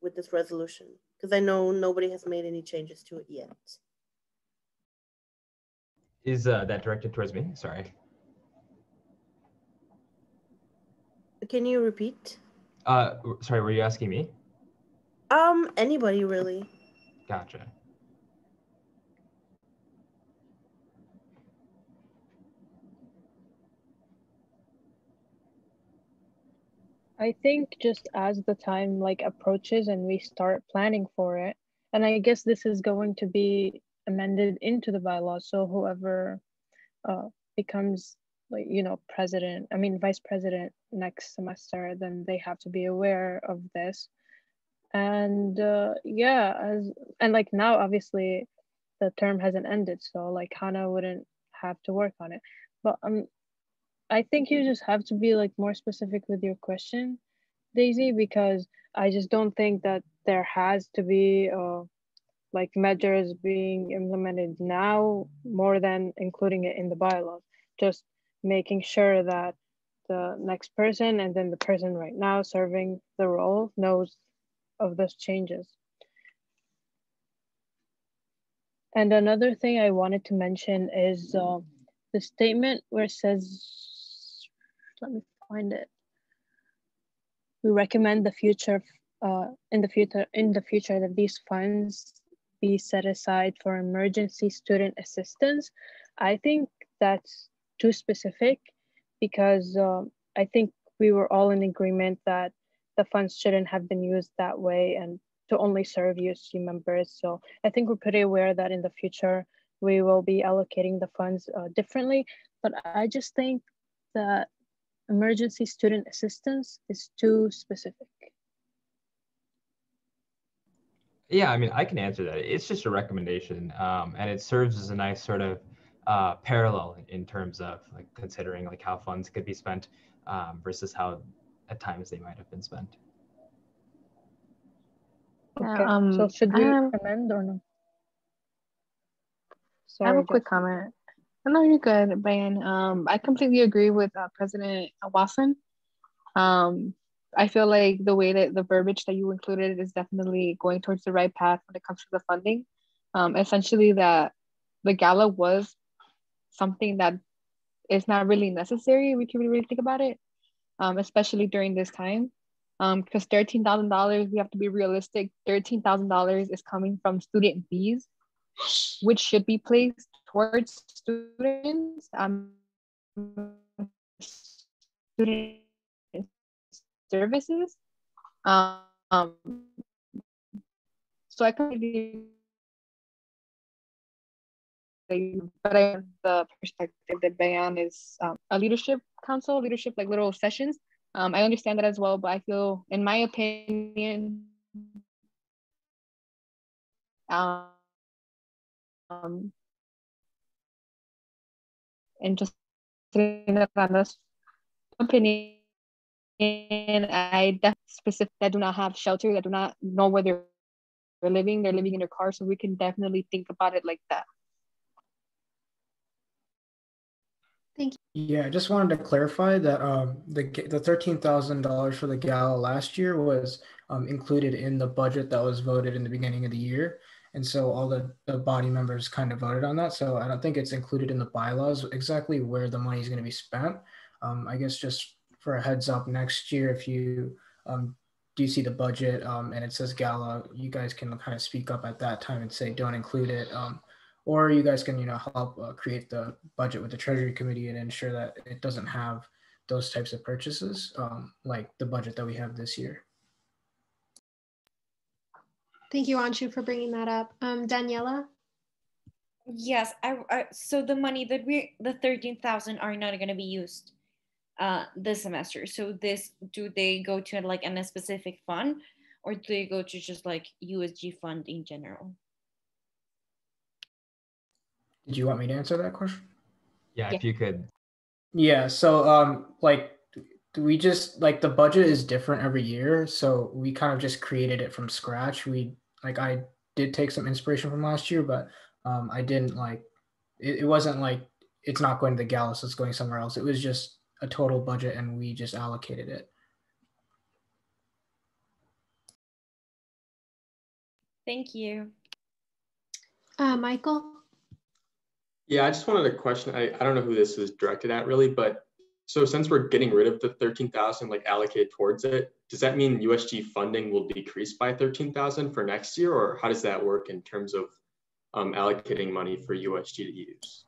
with this resolution? Because I know nobody has made any changes to it yet. Is that directed towards me? Sorry. Can you repeat? Sorry, were you asking me? Anybody really. Gotcha. I think just as the time like approaches and we start planning for it, and I guess this is going to be amended into the bylaws. So whoever becomes like, you know, vice president next semester, then they have to be aware of this. And yeah, and like now obviously the term hasn't ended, so like Hannah wouldn't have to work on it. But I think you just have to be like more specific with your question, Daisy, because I just don't think that there has to be like measures being implemented now more than including it in the bylaws. Just making sure that the next person and then the person right now serving the role knows of those changes. And another thing I wanted to mention is the statement where it says, let me find it. We recommend the future, in the future that these funds be set aside for emergency student assistance. I think that's too specific because I think we were all in agreement that the funds shouldn't have been used that way and to only serve USG members. So I think we're pretty aware that in the future we will be allocating the funds differently. But I just think that emergency student assistance is too specific. Yeah, I mean, I can answer that. It's just a recommendation, and it serves as a nice sort of parallel in terms of like considering like how funds could be spent versus how at times they might have been spent. Okay, so should we amend or no? I have Sorry, a quick comment. No, you're good, Bayan. I completely agree with President Watson. I feel like the way that the verbiage that you included is definitely going towards the right path when it comes to the funding. Essentially, that the gala was something that is not really necessary. We can really think about it, especially during this time. Because $13,000, we have to be realistic. $13,000 is coming from student fees, which should be placed towards students. Student services. So I completely, but I have the perspective that Bayan is a leadership council, leadership like little sessions. I understand that as well, but I feel, in my opinion, and just opinion, I definitely specific that do not have shelter, that do not know where they're living in their car, so we can definitely think about it like that. Thank you. Yeah, I just wanted to clarify that the $13,000 for the gala last year was included in the budget that was voted in the beginning of the year. And so all the body members kind of voted on that. So I don't think it's included in the bylaws exactly where the money is going to be spent. I guess just for a heads up, next year, if you do see the budget and it says gala, you guys can kind of speak up at that time and say don't include it. Or you guys can, help create the budget with the Treasury Committee and ensure that it doesn't have those types of purchases, like the budget that we have this year. Thank you, Anshu, for bringing that up. Daniela? Yes, so the money that the 13,000 are not going to be used this semester. So do they go to like a specific fund, or do they go to just like USG fund in general? Did you want me to answer that question? Yeah, if you could. Yeah, so like we just like the budget is different every year, so we kind of just created it from scratch. I did take some inspiration from last year, but I didn't like it wasn't like it's not going to the gala, so it's going somewhere else. It was just a total budget and we just allocated it. Thank you. Michael? Yeah, I just wanted a question. I don't know who this is directed at really, but so since we're getting rid of the 13,000 like allocated towards it, does that mean USG funding will decrease by 13,000 for next year, or how does that work in terms of allocating money for USG to use?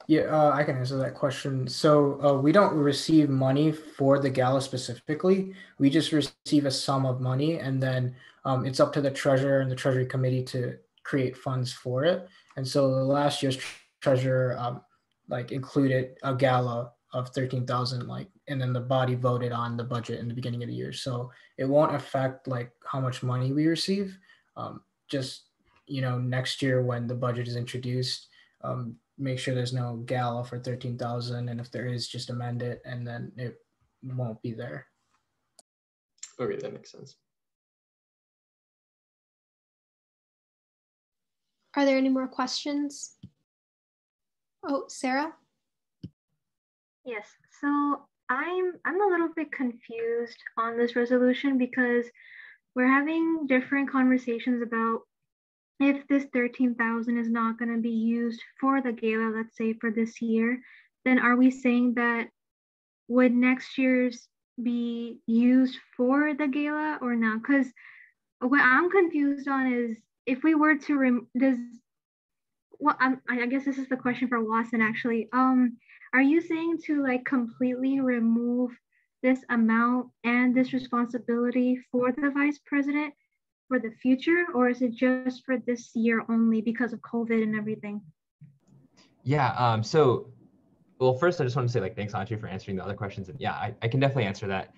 Yeah, I can answer that question. So we don't receive money for the gala specifically. We just receive a sum of money, and then it's up to the treasurer and the treasury committee to create funds for it. And so the last year's treasurer like included a gala of 13,000, like, and then the body voted on the budget in the beginning of the year. So it won't affect like how much money we receive. Just next year when the budget is introduced. Make sure there's no gala for 13,000, and if there is, just amend it, and then it won't be there. Okay, that makes sense. Are there any more questions? Oh, Sarah? Yes, so I'm a little bit confused on this resolution because we're having different conversations about if this 13,000 is not going to be used for the gala, let's say for this year, then are we saying that would next year's be used for the gala or not? Because what I'm confused on is if we were to I guess this is the question for Watson actually. Are you saying to like completely remove this amount and this responsibility for the vice president for the future, or is it just for this year only because of COVID and everything? Yeah, well, first I just want to say like, thanks Anshu for answering the other questions. And yeah, I can definitely answer that.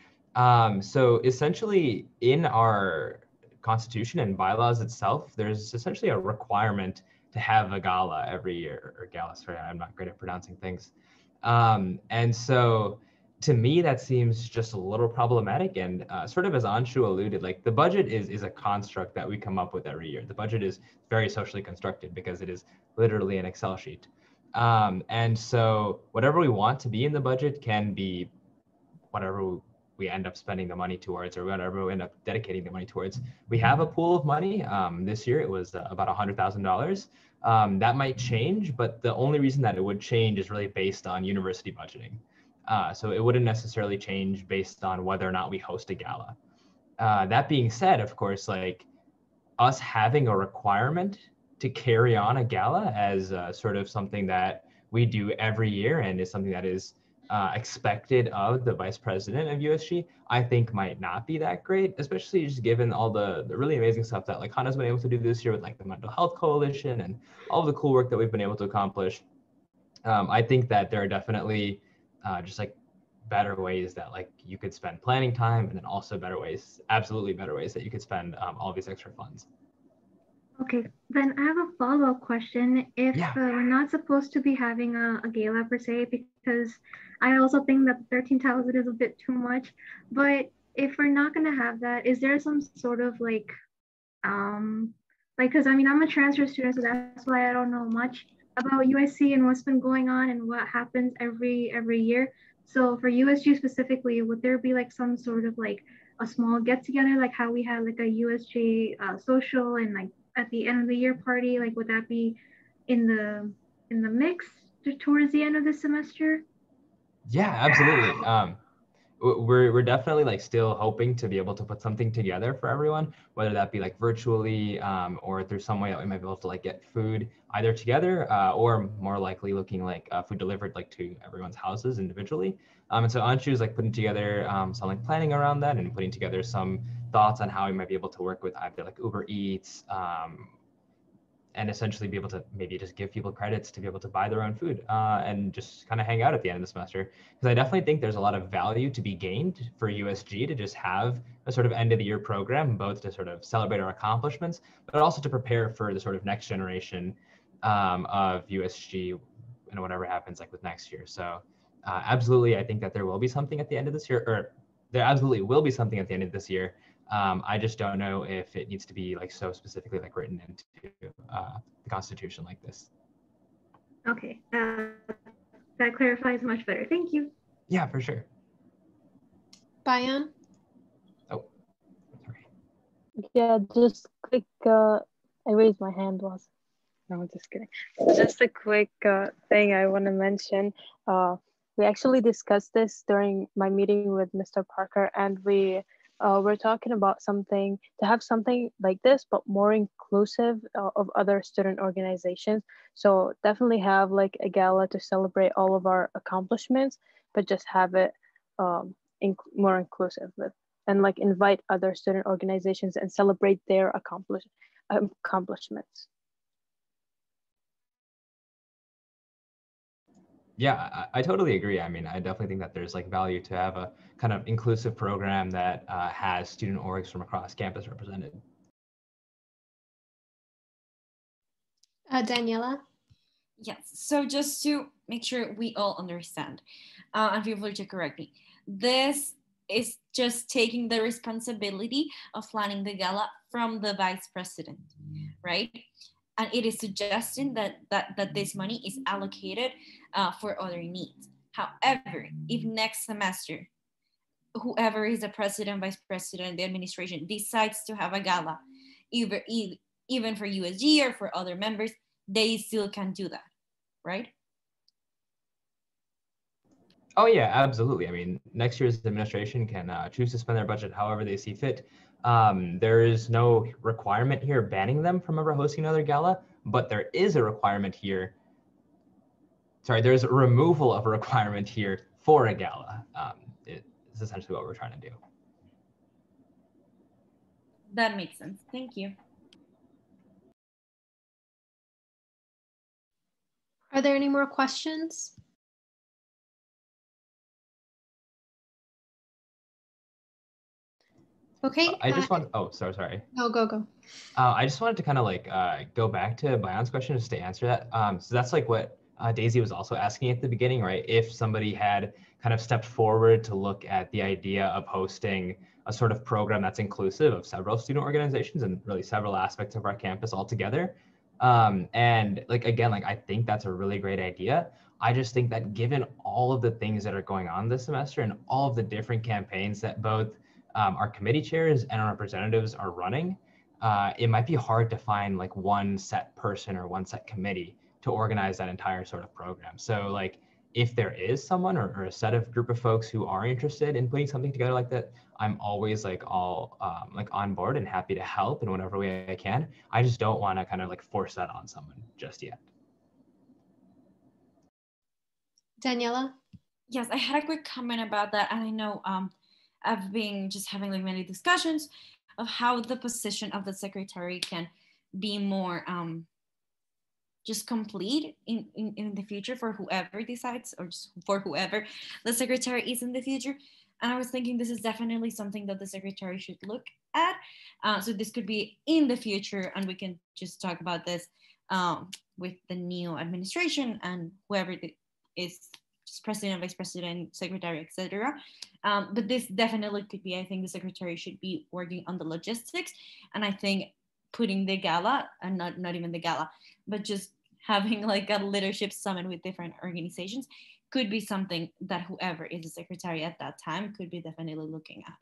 So essentially in our constitution and bylaws itself, there's essentially a requirement to have a gala every year, or gala, sorry, I'm not great at pronouncing things. And so to me, that seems just a little problematic. And sort of as Anshu alluded, like the budget is a construct that we come up with every year. The budget is very socially constructed because it is literally an Excel sheet. And so whatever we want to be in the budget can be whatever we end up spending the money towards, or whatever we end up dedicating the money towards. We have a pool of money. This year it was about $100,000. That might change, but the only reason that it would change is really based on university budgeting. So it wouldn't necessarily change based on whether or not we host a gala. That being said, of course, like us having a requirement to carry on a gala as sort of something that we do every year and is something that is expected of the vice president of USG, I think might not be that great, especially just given all the really amazing stuff that like Hannah's been able to do this year with like the Mental Health Coalition and all of the cool work that we've been able to accomplish. I think that there are definitely just like better ways that like you could spend planning time, and then also better ways, absolutely better ways that you could spend all these extra funds. Okay, then I have a follow-up question. If we're not supposed to be having a gala per se, because I also think that 13,000 is a bit too much, but if we're not going to have that, is there some sort of like, because I mean, I'm a transfer student, so that's why I don't know much about USC and what's been going on and what happens every year. So for USG specifically, would there be like some sort of like a small get together, like how we had like a USG social and like at the end of the year party? Like, would that be in the mix towards the end of the semester? Yeah, absolutely. We're definitely like still hoping to be able to put something together for everyone, whether that be like virtually or through some way that we might be able to like get food either together or more likely looking like food delivered like to everyone's houses individually. And so Anshu is like putting together some like planning around that and putting together some thoughts on how we might be able to work with either like Uber Eats, and essentially be able to maybe just give people credits to be able to buy their own food and just kind of hang out at the end of the semester. Because I definitely think there's a lot of value to be gained for USG to just have a sort of end of the year program, both to sort of celebrate our accomplishments, but also to prepare for the sort of next generation of USG and whatever happens like with next year. So absolutely, I think that there will be something at the end of this year, or there absolutely will be something at the end of this year. I just don't know if it needs to be like so specifically like written into the Constitution like this. Okay, that clarifies much better. Thank you. Yeah, for sure. Bayan? Oh, sorry. Yeah, just quick, I raised my hand was. No, I'm just kidding. Just a quick thing I want to mention. We actually discussed this during my meeting with Mr. Parker, and we we're talking about something to have something like this, but more inclusive of other student organizations. So definitely have like a gala to celebrate all of our accomplishments, but just have it more inclusive with, and like invite other student organizations and celebrate their accomplishments. Yeah, I totally agree. I mean, I definitely think that there's like value to have a kind of inclusive program that has student orgs from across campus represented. Daniela? Yes, so just to make sure we all understand, and feel free to correct me, this is just taking the responsibility of planning the gala from the vice president, right? And it is suggesting that this money is allocated for other needs. However, if next semester, whoever is the president, vice president, the administration decides to have a gala, even for USG or for other members, they still can do that, right? Oh yeah, absolutely. I mean, next year's administration can choose to spend their budget however they see fit. There is no requirement here banning them from ever hosting another gala, but there is a requirement here. Sorry, there's a removal of a requirement here for a gala. It's essentially what we're trying to do. That makes sense. Thank you. Are there any more questions? Okay. I just want. Oh, sorry. No, go. I just wanted to kind of like go back to Bayan's question just to answer that. So that's like what Daisy was also asking at the beginning, right? If somebody had kind of stepped forward to look at the idea of hosting a sort of program that's inclusive of several student organizations and really several aspects of our campus altogether. And like, again, like I think that's a really great idea. I just think that given all of the things that are going on this semester and all of the different campaigns that both our committee chairs and our representatives are running, it might be hard to find like one set person or one set committee to organize that entire sort of program. So like if there is someone or a set of group of folks who are interested in putting something together like that, I'm always like all like on board and happy to help in whatever way I can. I just don't want to kind of like force that on someone just yet. Daniela? Yes, I had a quick comment about that. And I know I've been just having like many discussions of how the position of the secretary can be more just complete in the future for whoever decides, or just for whoever the secretary is in the future. And I was thinking this is definitely something that the secretary should look at. So this could be in the future, and we can just talk about this with the new administration and whoever is president, vice president, secretary, etc. But this definitely could be, I think the secretary should be working on the logistics. And I think putting the gala, and not even the gala, but just having like a leadership summit with different organizations could be something that whoever is the secretary at that time could be definitely looking at.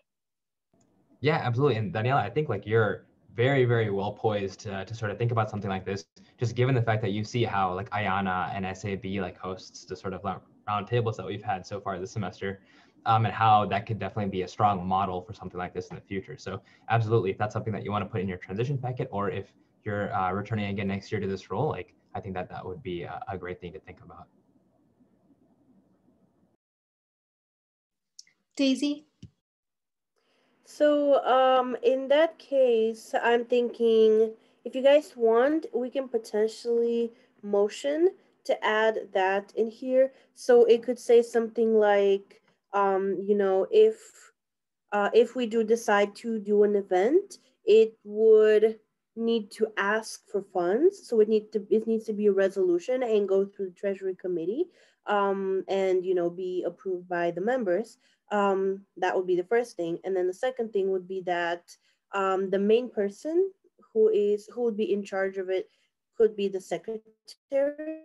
Yeah, absolutely. And Daniela, I think like you're very, very well poised to sort of think about something like this, just given the fact that you see how like IANA and SAB like hosts the sort of round tables that we've had so far this semester, and how that could definitely be a strong model for something like this in the future. So absolutely, if that's something that you want to put in your transition packet, or if you're returning again next year to this role, like I think that would be a great thing to think about. Daisy? So in that case, I'm thinking if you guys want, we can potentially motion to add that in here. So it could say something like, you know, if we do decide to do an event, it would need to ask for funds. So it needs to be a resolution and go through the Treasury Committee, and you know, be approved by the members. That would be the first thing, and then the second thing would be that the main person who would be in charge of it could be the secretary.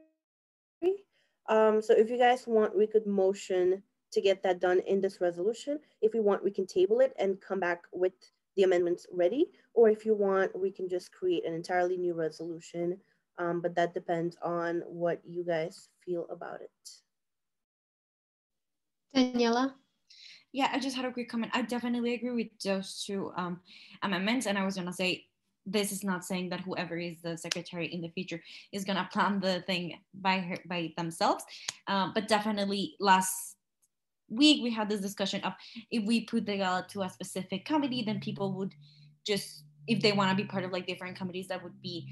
So if you guys want, we could motion to get that done in this resolution. If we want, we can table it and come back with the amendments ready. Or if you want, we can just create an entirely new resolution. But that depends on what you guys feel about it. Daniela? Yeah, I just had a quick comment. I definitely agree with those two amendments. And I was going to say, this is not saying that whoever is the secretary in the future is going to plan the thing by themselves. But definitely last week we had this discussion of if we put the gala to a specific committee, then people would just, if they want to be part of like different committees, that would be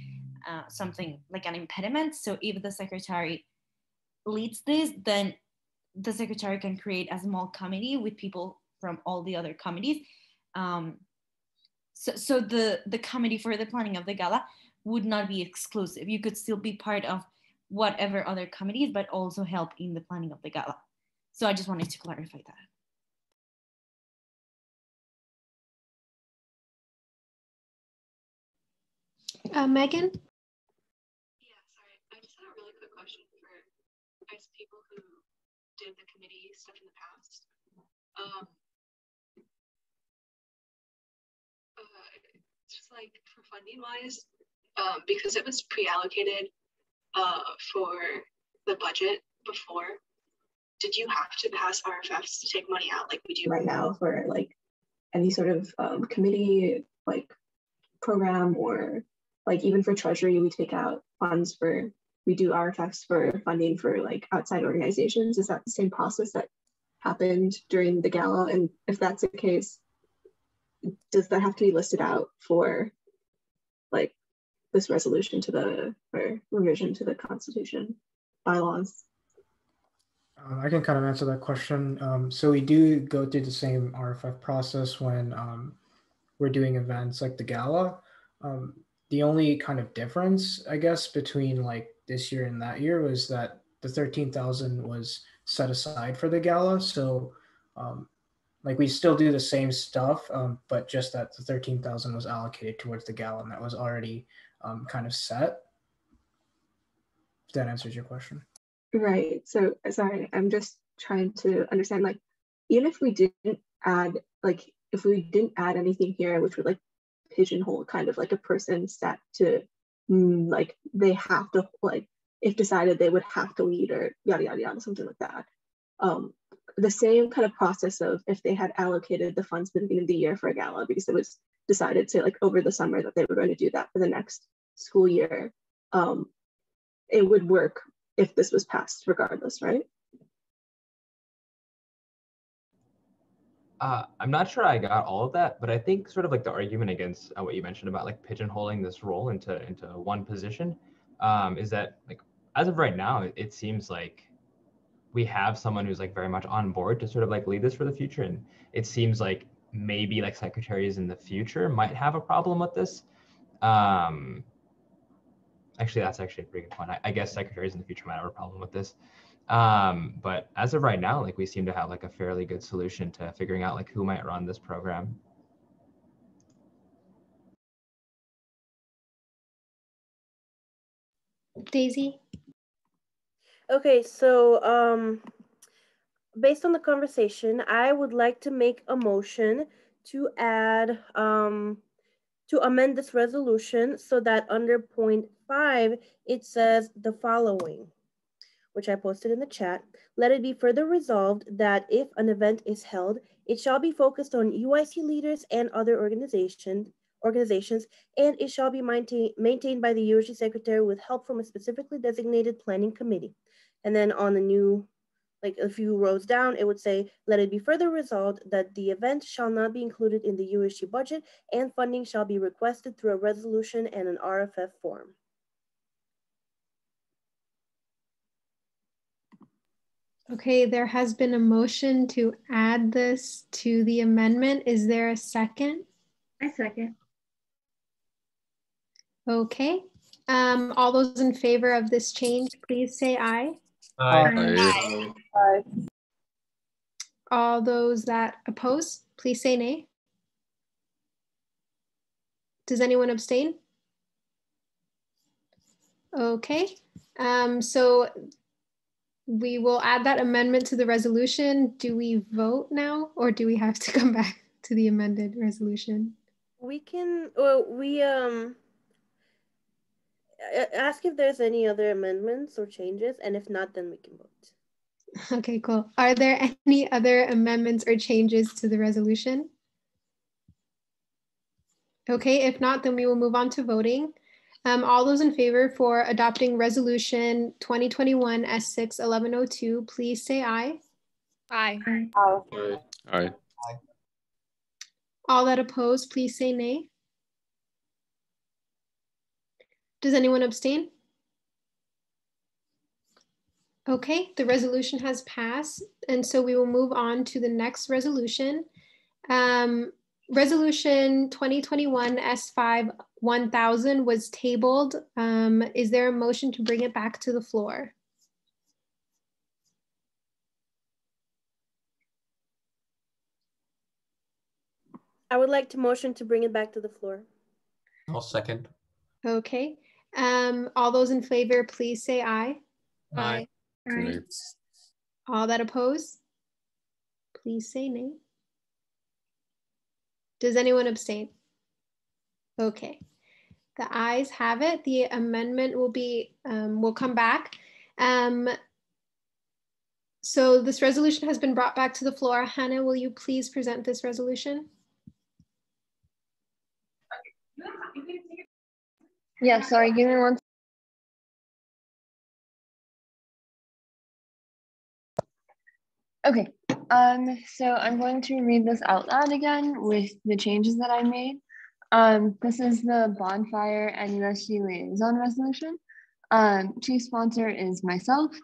something like an impediment. So if the secretary leads this, then the secretary can create a small committee with people from all the other committees. So the committee for the planning of the gala would not be exclusive. You could still be part of whatever other committees, but also help in the planning of the gala. So I just wanted to clarify that. Megan? Yeah, sorry. I just had a really quick question for guys, people who did the committee stuff in the past. Just like for funding wise, because it was pre-allocated for the budget before, did you have to pass RFFs to take money out like we do right now for like any sort of committee like program, or like even for treasury we take out funds for, we do RFFs for funding for like outside organizations? Is that the same process that happened during the gala? And if that's the case, does that have to be listed out for like this resolution to the, or revision to the Constitution bylaws? I can kind of answer that question. So we do go through the same RFF process when we're doing events like the gala. The only kind of difference, I guess, between like this year and that year was that the 13,000 was set aside for the gala. So like we still do the same stuff, but just that the 13,000 was allocated towards the gala, and that was already kind of set. If that answers your question. Right. So sorry, I'm just trying to understand, like, even if we didn't add, like, if we didn't add anything here, which would like pigeonhole kind of like a person set to, like, they have to, like, if decided they would have to lead or yada, yada, yada, something like that. The same kind of process of if they had allocated the funds at the beginning of the year for a gala, because it was decided to like over the summer that they were going to do that for the next school year, it would work if this was passed regardless, right? I'm not sure I got all of that, but I think sort of like the argument against what you mentioned about like pigeonholing this role into one position is that like as of right now, it seems like we have someone who's like very much on board to sort of like lead this for the future, and it seems like maybe like secretaries in the future might have a problem with this. Actually, that's actually a pretty good point. I guess secretaries in the future might have a problem with this. But as of right now, like we seem to have like a fairly good solution to figuring out like who might run this program. Daisy? Okay, so based on the conversation, I would like to make a motion to add to amend this resolution so that under point 5 it says the following, which I posted in the chat. Let it be further resolved that if an event is held, it shall be focused on UIC leaders and other organizations, and it shall be maintained by the UIC secretary with help from a specifically designated planning committee. And then on the new, like a few rows down, it would say, let it be further resolved that the event shall not be included in the USG budget and funding shall be requested through a resolution and an RFF form. Okay, there has been a motion to add this to the amendment. Is there a second? I second. Okay. All those in favor of this change, please say aye. Aye. Aye. All those that oppose, please say nay. Does anyone abstain? Okay. So we will add that amendment to the resolution. Do we vote now, or do we have to come back to the amended resolution? We can, well, we ask if there's any other amendments or changes, and if not, then we can vote. Okay, cool. Are there any other amendments or changes to the resolution? Okay, if not, then we will move on to voting. All those in favor for adopting resolution 2021 S6 1102, please say aye. Aye. Aye. Aye. All that oppose, please say nay. Does anyone abstain? Okay, the resolution has passed, and so we will move on to the next resolution. Resolution 2021 S5 1000 was tabled. Is there a motion to bring it back to the floor? I would like to motion to bring it back to the floor. I'll second. Okay. All those in favor, please say aye. Aye. Aye. All that oppose, please say nay. Does anyone abstain? Okay. The ayes have it. The amendment will come back. So this resolution has been brought back to the floor. Hannah, will you please present this resolution? Yeah, sorry, give me one. Okay, so I'm going to read this out loud again with the changes that I made. This is the bonfire and USG liaison resolution. Chief sponsor is myself.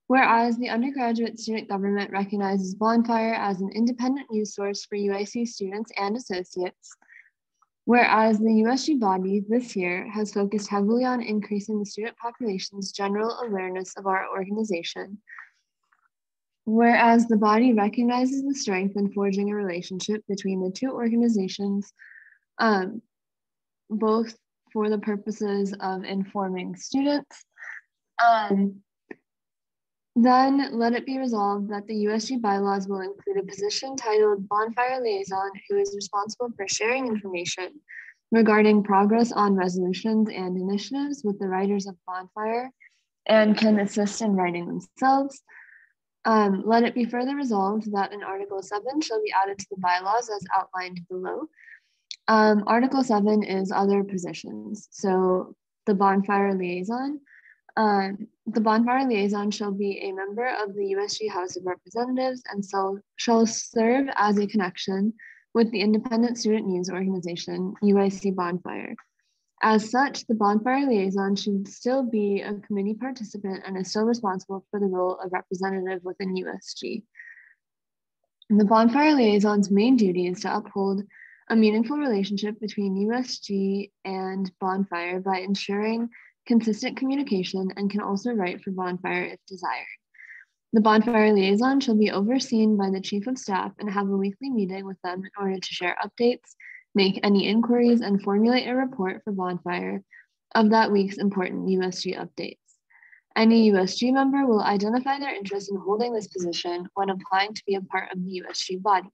Whereas the undergraduate student government recognizes bonfire as an independent news source for UIC students and associates. Whereas the USG body this year has focused heavily on increasing the student population's general awareness of our organization. Whereas the body recognizes the strength in forging a relationship between the two organizations, both for the purposes of informing students. Then let it be resolved that the USG bylaws will include a position titled Bonfire Liaison, who is responsible for sharing information regarding progress on resolutions and initiatives with the writers of Bonfire and can assist in writing themselves. Let it be further resolved that an Article 7 shall be added to the bylaws as outlined below. Article 7 is other positions. So the Bonfire Liaison. The Bonfire Liaison shall be a member of the USG House of Representatives and shall serve as a connection with the independent student news organization, UIC Bonfire. As such, the Bonfire Liaison should still be a committee participant and is still responsible for the role of representative within USG. The Bonfire Liaison's main duty is to uphold a meaningful relationship between USG and Bonfire by ensuring consistent communication and can also write for Bonfire if desired. The Bonfire Liaison shall be overseen by the Chief of Staff and have a weekly meeting with them in order to share updates, make any inquiries, and formulate a report for Bonfire of that week's important USG updates. Any USG member will identify their interest in holding this position when applying to be a part of the USG body,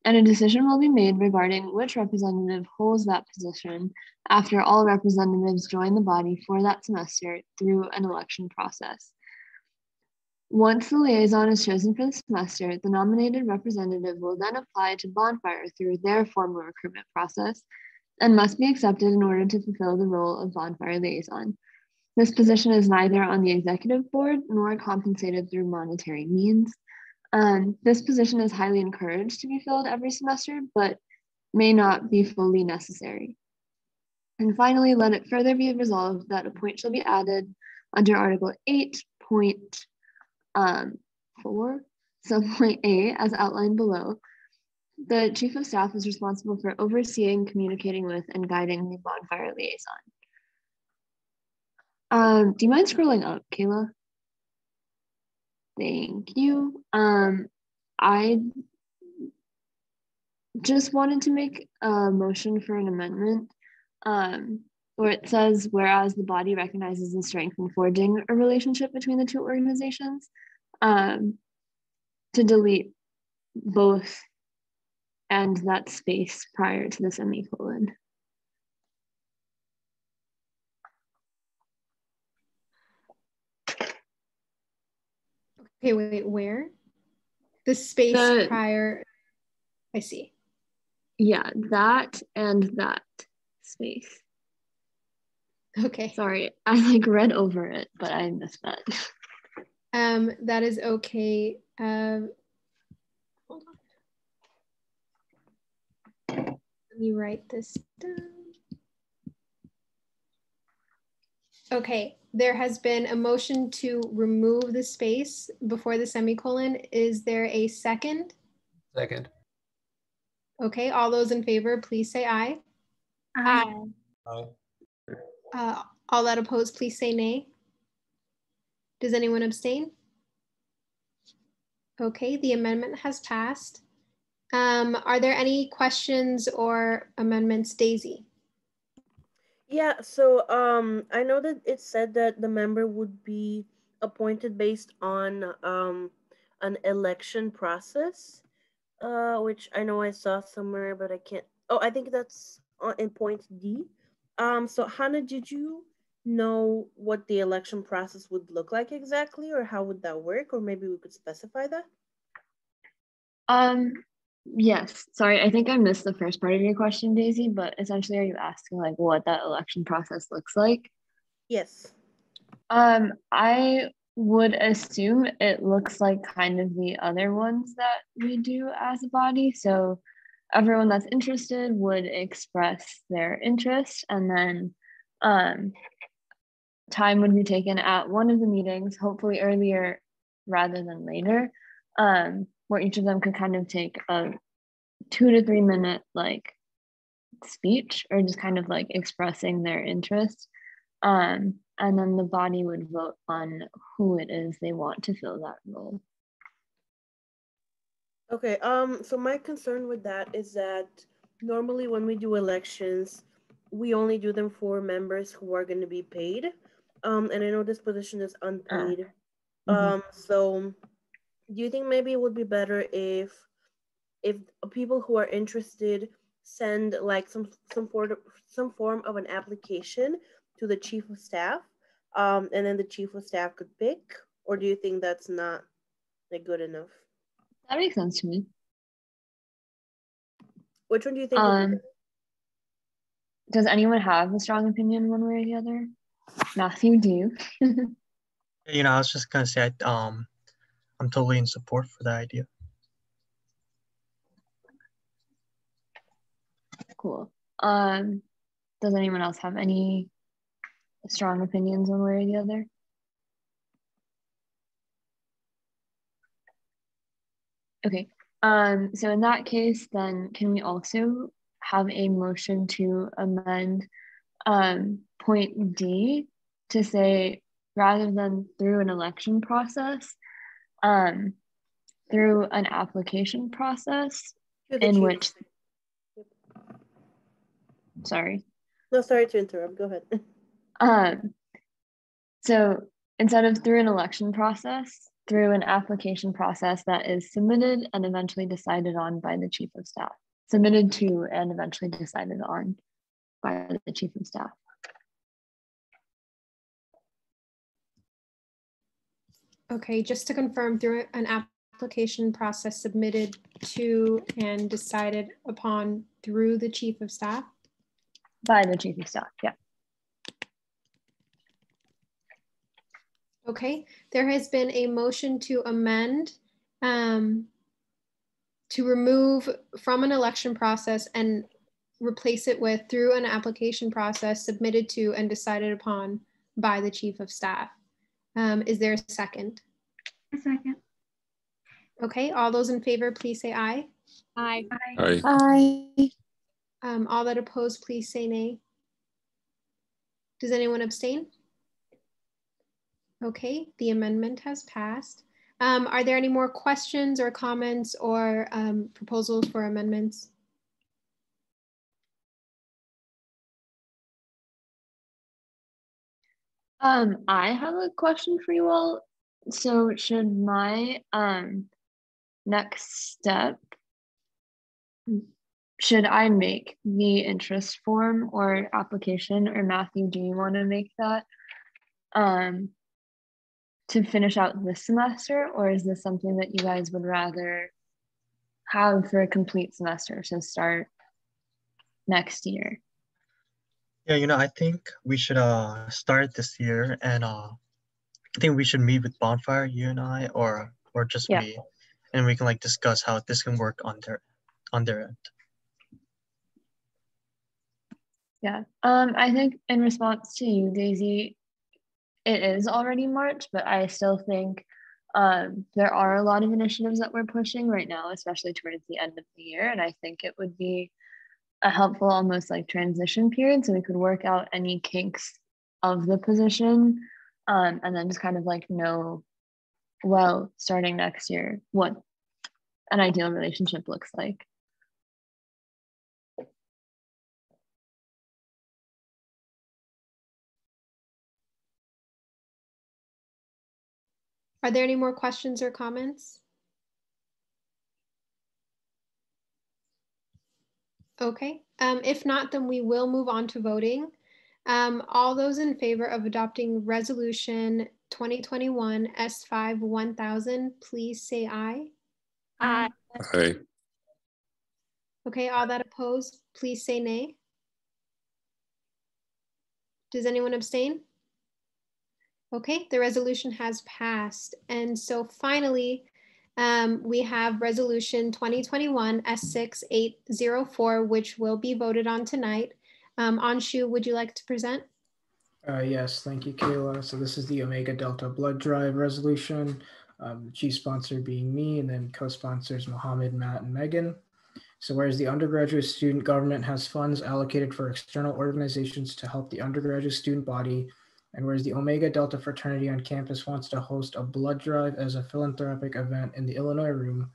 and a decision will be made regarding which representative holds that position after all representatives join the body for that semester through an election process. Once the liaison is chosen for the semester, the nominated representative will then apply to Bonfire through their formal recruitment process and must be accepted in order to fulfill the role of Bonfire liaison. This position is neither on the executive board nor compensated through monetary means. This position is highly encouraged to be filled every semester, but may not be fully necessary. And finally, let it further be resolved that a point shall be added under Article 8.4, subpoint A, as outlined below. The Chief of Staff is responsible for overseeing, communicating with, and guiding the Bonfire Liaison. Do you mind scrolling up, Kayla? Thank you. I just wanted to make a motion for an amendment where it says, whereas the body recognizes the strength in forging a relationship between the two organizations, to delete both and that space prior to the semicolon. Okay, wait, where? The space prior, I see. Yeah, that and that space. Okay. Sorry, I like read over it, but I missed that. That is okay. Hold on. Let me write this down. Okay, there has been a motion to remove the space before the semicolon. Is there a second? Second. Okay, all those in favor, please say aye. Aye. All that opposed, please say nay. Does anyone abstain? Okay, the amendment has passed. Are there any questions or amendments, Daisy? Yeah, so I know that it said that the member would be appointed based on an election process, which I know I saw somewhere, but I can't. Oh, I think that's in point D. So Hannah, did you know what the election process would look like exactly, or how would that work, or maybe we could specify that? Yes, sorry, I think I missed the first part of your question, Daisy, but essentially are you asking like what that election process looks like? Yes. I would assume it looks like kind of the other ones that we do as a body. So everyone that's interested would express their interest, and then time would be taken at one of the meetings, hopefully earlier rather than later, where each of them could kind of take a 2 to 3 minute like speech or just kind of like expressing their interest. And then the body would vote on who it is they want to fill that role. Okay, so my concern with that is that normally when we do elections, we only do them for members who are going to be paid. And I know this position is unpaid. So do you think maybe it would be better if people who are interested send like some form of an application to the chief of staff, and then the chief of staff could pick, or do you think that's not like good enough? That makes sense to me. Which one do you think would be better? Does anyone have a strong opinion one way or the other? Matthew, do you? You know, I was just gonna say, I'm totally in support for that idea. Cool. Does anyone else have any strong opinions one way or the other? Okay. So in that case, then can we also have a motion to amend point D to say rather than through an election process, through an application process in which, sorry. No, sorry to interrupt, go ahead. So instead of through an election process, through an application process that is submitted and eventually decided on by the chief of staff. Submitted to and eventually decided on by the chief of staff. Okay, just to confirm, through an application process submitted to and decided upon through the chief of staff? By the chief of staff, yeah. Okay, there has been a motion to amend to remove from an election process and replace it with through an application process submitted to and decided upon by the chief of staff. Is there a second? A second. Okay, all those in favor, please say aye. Aye. Aye. Aye. All that oppose, please say nay. Does anyone abstain? Okay, the amendment has passed. Are there any more questions or comments or proposals for amendments? I have a question for you all. So should my next step, should I make the interest form or application, or Matthew, do you want to make that? to finish out this semester, or is this something that you guys would rather have for a complete semester to start next year? Yeah, I think we should start this year, and I think we should meet with Bonfire, you and I, or just me, and we can like discuss how this can work on their end. Yeah, I think in response to you, Daisy, it is already March, but I still think there are a lot of initiatives that we're pushing right now, especially towards the end of the year. And I think it would be a helpful, almost like transition period, so we could work out any kinks of the position, and then just kind of like know, well, starting next year, what an ideal relationship looks like. Are there any more questions or comments? Okay, if not, then we will move on to voting. All those in favor of adopting Resolution 2021 S5 1000, please say aye. Aye. Aye. Okay, all that opposed, please say nay. Does anyone abstain? Okay, the resolution has passed. And so finally, we have Resolution 2021 S6804, which will be voted on tonight. Anshu, would you like to present? Yes, thank you, Kayla. So this is the Omega Delta Blood Drive resolution, the chief sponsor being me, and then co-sponsors Mohammed, Matt, and Megan. So whereas the undergraduate student government has funds allocated for external organizations to help the undergraduate student body, and whereas the Omega Delta fraternity on campus wants to host a blood drive as a philanthropic event in the Illinois room,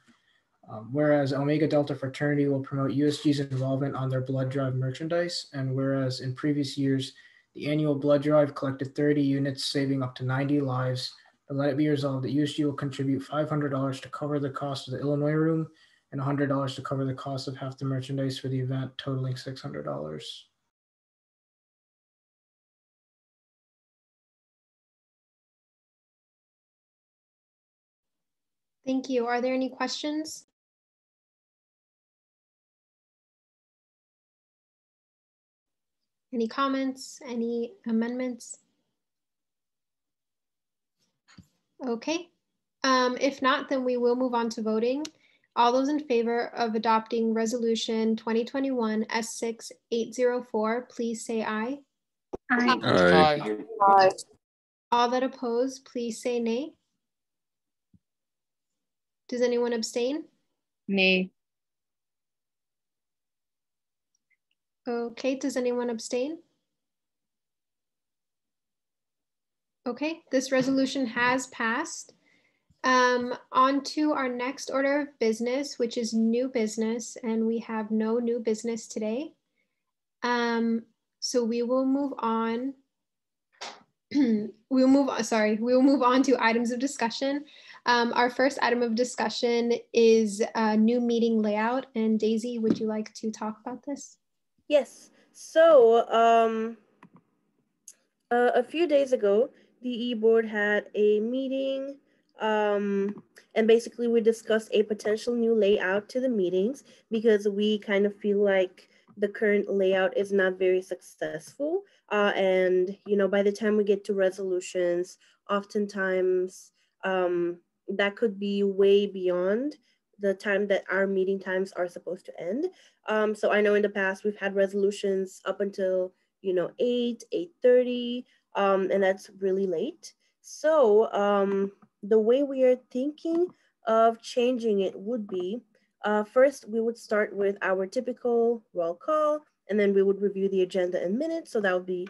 whereas Omega Delta fraternity will promote USG's involvement on their blood drive merchandise, and whereas in previous years, the annual blood drive collected 30 units, saving up to 90 lives, and let it be resolved that USG will contribute $500 to cover the cost of the Illinois room and $100 to cover the cost of half the merchandise for the event, totaling $600. Thank you. Are there any questions? Any comments? Any amendments? Okay. If not, then we will move on to voting. All those in favor of adopting Resolution 2021 S6804, please say aye. Aye. Aye. Aye. All that oppose, please say nay. Does anyone abstain? Nay. Okay, does anyone abstain? Okay, this resolution has passed. On to our next order of business, which is new business, and we have no new business today. So we will move on. We'll move on to items of discussion. Our first item of discussion is a new meeting layout. And Daisy, would you like to talk about this? Yes. So a few days ago, the e-board had a meeting, and basically we discussed a potential new layout to the meetings because we kind of feel like the current layout is not very successful. And by the time we get to resolutions, oftentimes that could be way beyond the time that our meeting times are supposed to end. So I know in the past we've had resolutions up until 8:30, and that's really late. So the way we are thinking of changing it would be, first we would start with our typical roll call, and then we would review the agenda in minutes. So that would be,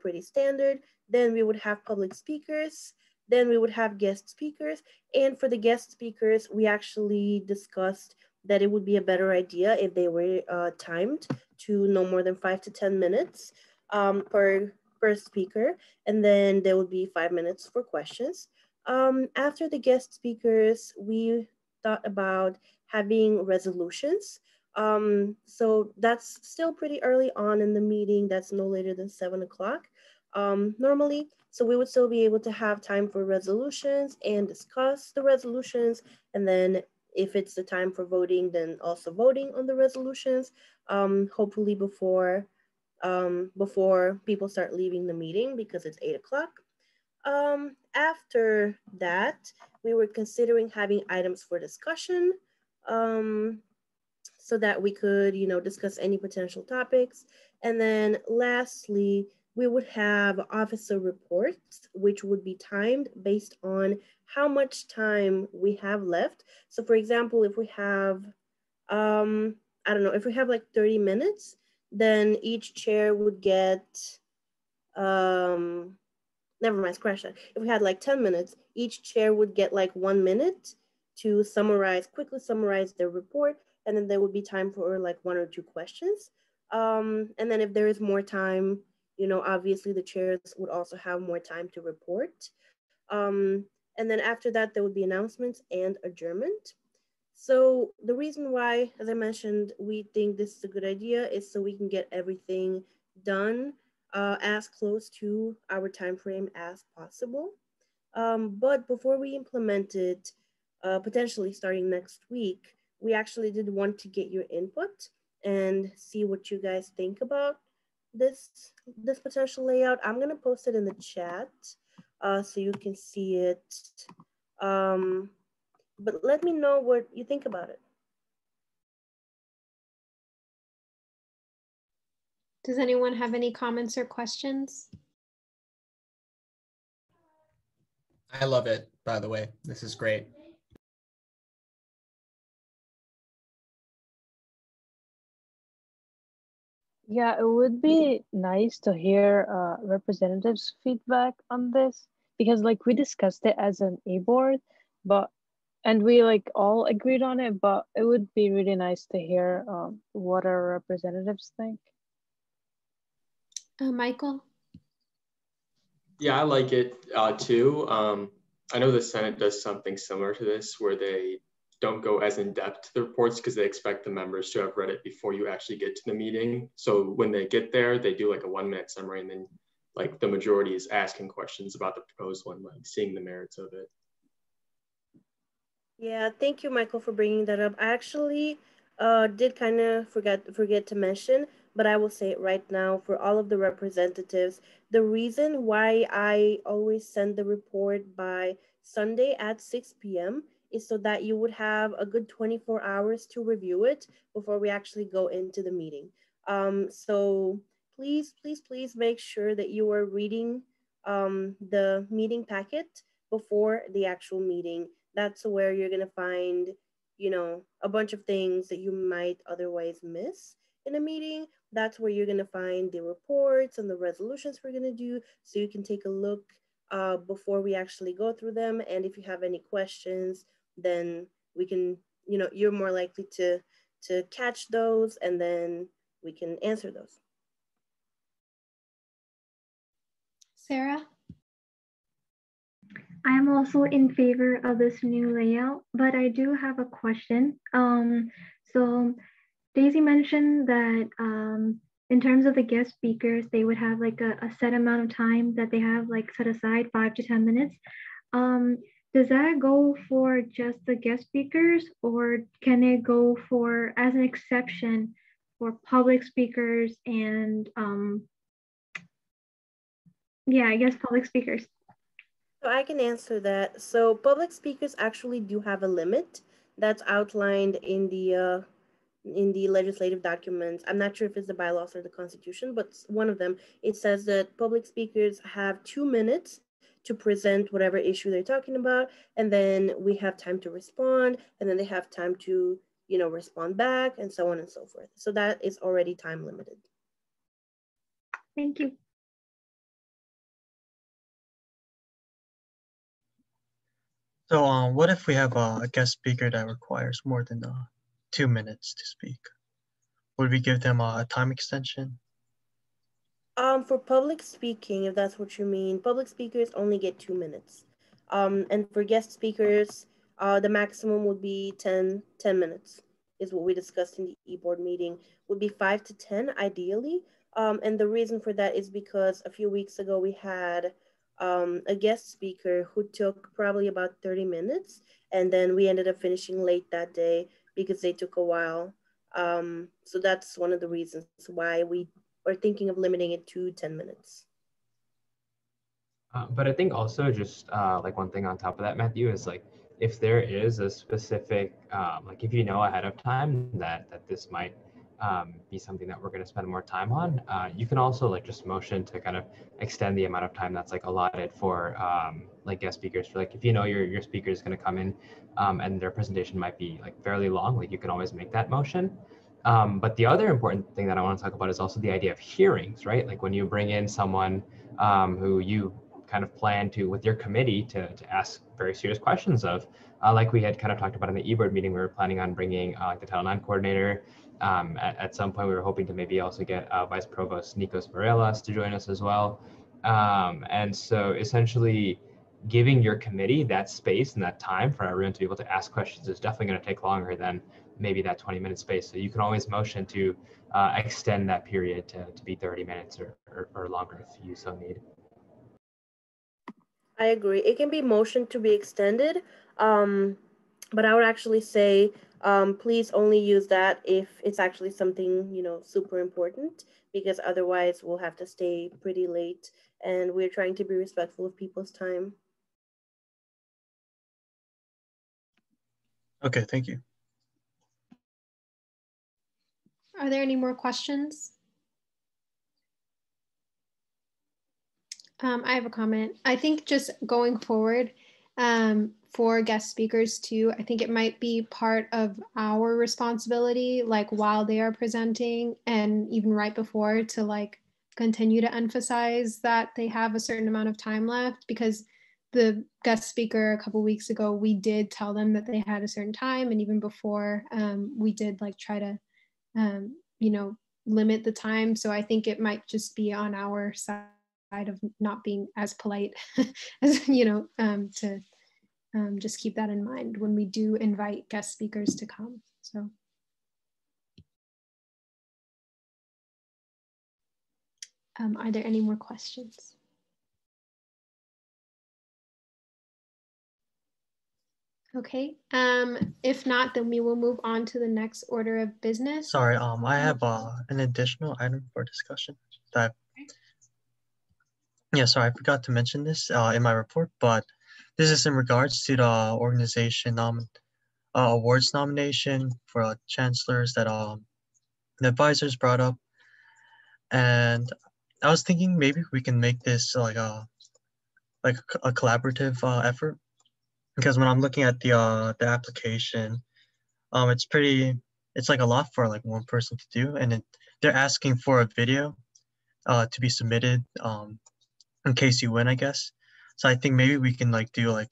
pretty standard. Then we would have public speakers. Then we would have guest speakers. And for the guest speakers, we actually discussed that it would be a better idea if they were timed to no more than 5 to 10 minutes per speaker, and then there would be 5 minutes for questions. After the guest speakers, we thought about having resolutions. So that's still pretty early on in the meeting. That's no later than 7 o'clock. normally. So we would still be able to have time for resolutions and discuss the resolutions. And then if it's the time for voting, then also voting on the resolutions, hopefully before people start leaving the meeting because it's 8 o'clock. After that, we were considering having items for discussion so that we could, discuss any potential topics. And then lastly, we would have officer reports, which would be timed based on how much time we have left. So for example, if we have, I don't know, if we have like 30 minutes, then each chair would get, never mind, scratch that. If we had like 10 minutes, each chair would get like 1 minute to quickly summarize their report. And then there would be time for like 1 or 2 questions. And then if there is more time, obviously the chairs would also have more time to report. And then after that, there would be announcements and adjournment. So the reason why, as I mentioned, we think this is a good idea is so we can get everything done as close to our time frame as possible. But before we implement it, potentially starting next week, we actually did want to get your input and see what you guys think about this potential layout. I'm gonna post it in the chat so you can see it. But let me know what you think about it. Does anyone have any comments or questions? I love it, by the way. This is great. Yeah, it would be nice to hear representatives' feedback on this because like we discussed it as an e-board, and we like all agreed on it, but it would be really nice to hear what our representatives think. Michael? Yeah, I like it too. I know the Senate does something similar to this where they don't go as in depth to the reports because they expect the members to have read it before you actually get to the meeting. So when they get there, they do like a 1-minute summary and then like the majority is asking questions about the proposal and like seeing the merits of it. Yeah, thank you, Michael, for bringing that up. I actually did kind of forget to mention, but I will say it right now for all of the representatives. The reason why I always send the report by Sunday at 6 p.m. is so that you would have a good 24 hours to review it before we actually go into the meeting. So please, please, please make sure that you are reading the meeting packet before the actual meeting. That's where you're going to find, a bunch of things that you might otherwise miss in a meeting. That's where you're going to find the reports and the resolutions we're going to do. So you can take a look before we actually go through them. And if you have any questions, then we can, you're more likely to catch those and then we can answer those. Sarah? I am also in favor of this new layout, but I do have a question. So Daisy mentioned that in terms of the guest speakers, they would have like a set amount of time that they have like set aside, 5 to 10 minutes. Does that go for just the guest speakers, or can it go for as an exception for public speakers and yeah, I guess public speakers? So I can answer that. So public speakers actually do have a limit that's outlined in the legislative documents. I'm not sure if it's the bylaws or the Constitution, but one of them, it says that public speakers have 2 minutes to present whatever issue they're talking about, and then we have time to respond, and then they have time to, respond back, and so on and so forth. So that is already time limited. Thank you. So what if we have a guest speaker that requires more than 2 minutes to speak? Would we give them a time extension? For public speaking, if that's what you mean, public speakers only get 2 minutes. And for guest speakers, the maximum would be 10 minutes is what we discussed in the e-board meeting. Would be 5 to 10 ideally. And the reason for that is because a few weeks ago we had a guest speaker who took probably about 30 minutes, and then we ended up finishing late that day because they took a while. So that's one of the reasons why we are thinking of limiting it to 10 minutes. But I think also just like one thing on top of that, Matthew, is like if there is a specific, like if you know ahead of time that this might be something that we're going to spend more time on, you can also like just motion to kind of extend the amount of time that's like allotted for like guest speakers. For like if you know your speaker is going to come in and their presentation might be like fairly long, like you can always make that motion. But the other important thing that I want to talk about is also the idea of hearings, right? Like when you bring in someone who you kind of plan to, with your committee, to ask very serious questions of, like we had kind of talked about in the eBoard meeting, we were planning on bringing like the Title IX coordinator. At some point, we were hoping to maybe also get Vice Provost Nikos Varelas to join us as well. And so essentially giving your committee that space and that time for everyone to be able to ask questions is definitely going to take longer than maybe that 20-minute space. So you can always motion to extend that period to be 30 minutes or longer if you so need. I agree. It can be motioned to be extended, but I would actually say please only use that if it's actually something, you know, super important, because otherwise we'll have to stay pretty late, and we're trying to be respectful of people's time. Okay, thank you. Are there any more questions? I have a comment. I think just going forward for guest speakers too, I think it might be part of our responsibility, like while they are presenting and even right before, to like continue to emphasize that they have a certain amount of time left, because the guest speaker a couple weeks ago, we did tell them that they had a certain time, and even before we did like try to you know, limit the time. So I think it might just be on our side of not being as polite as, you know, to just keep that in mind when we do invite guest speakers to come. So. Are there any more questions? Okay, if not, then we will move on to the next order of business. Sorry, I have an additional item for discussion that yeah, sorry, I forgot to mention this in my report, but this is in regards to the organization awards nomination for chancellors that the advisors brought up, and I was thinking maybe we can make this like a collaborative effort, because when I'm looking at the application, it's like a lot for like one person to do, and they're asking for a video to be submitted in case you win, I guess. So I think maybe we can like do like,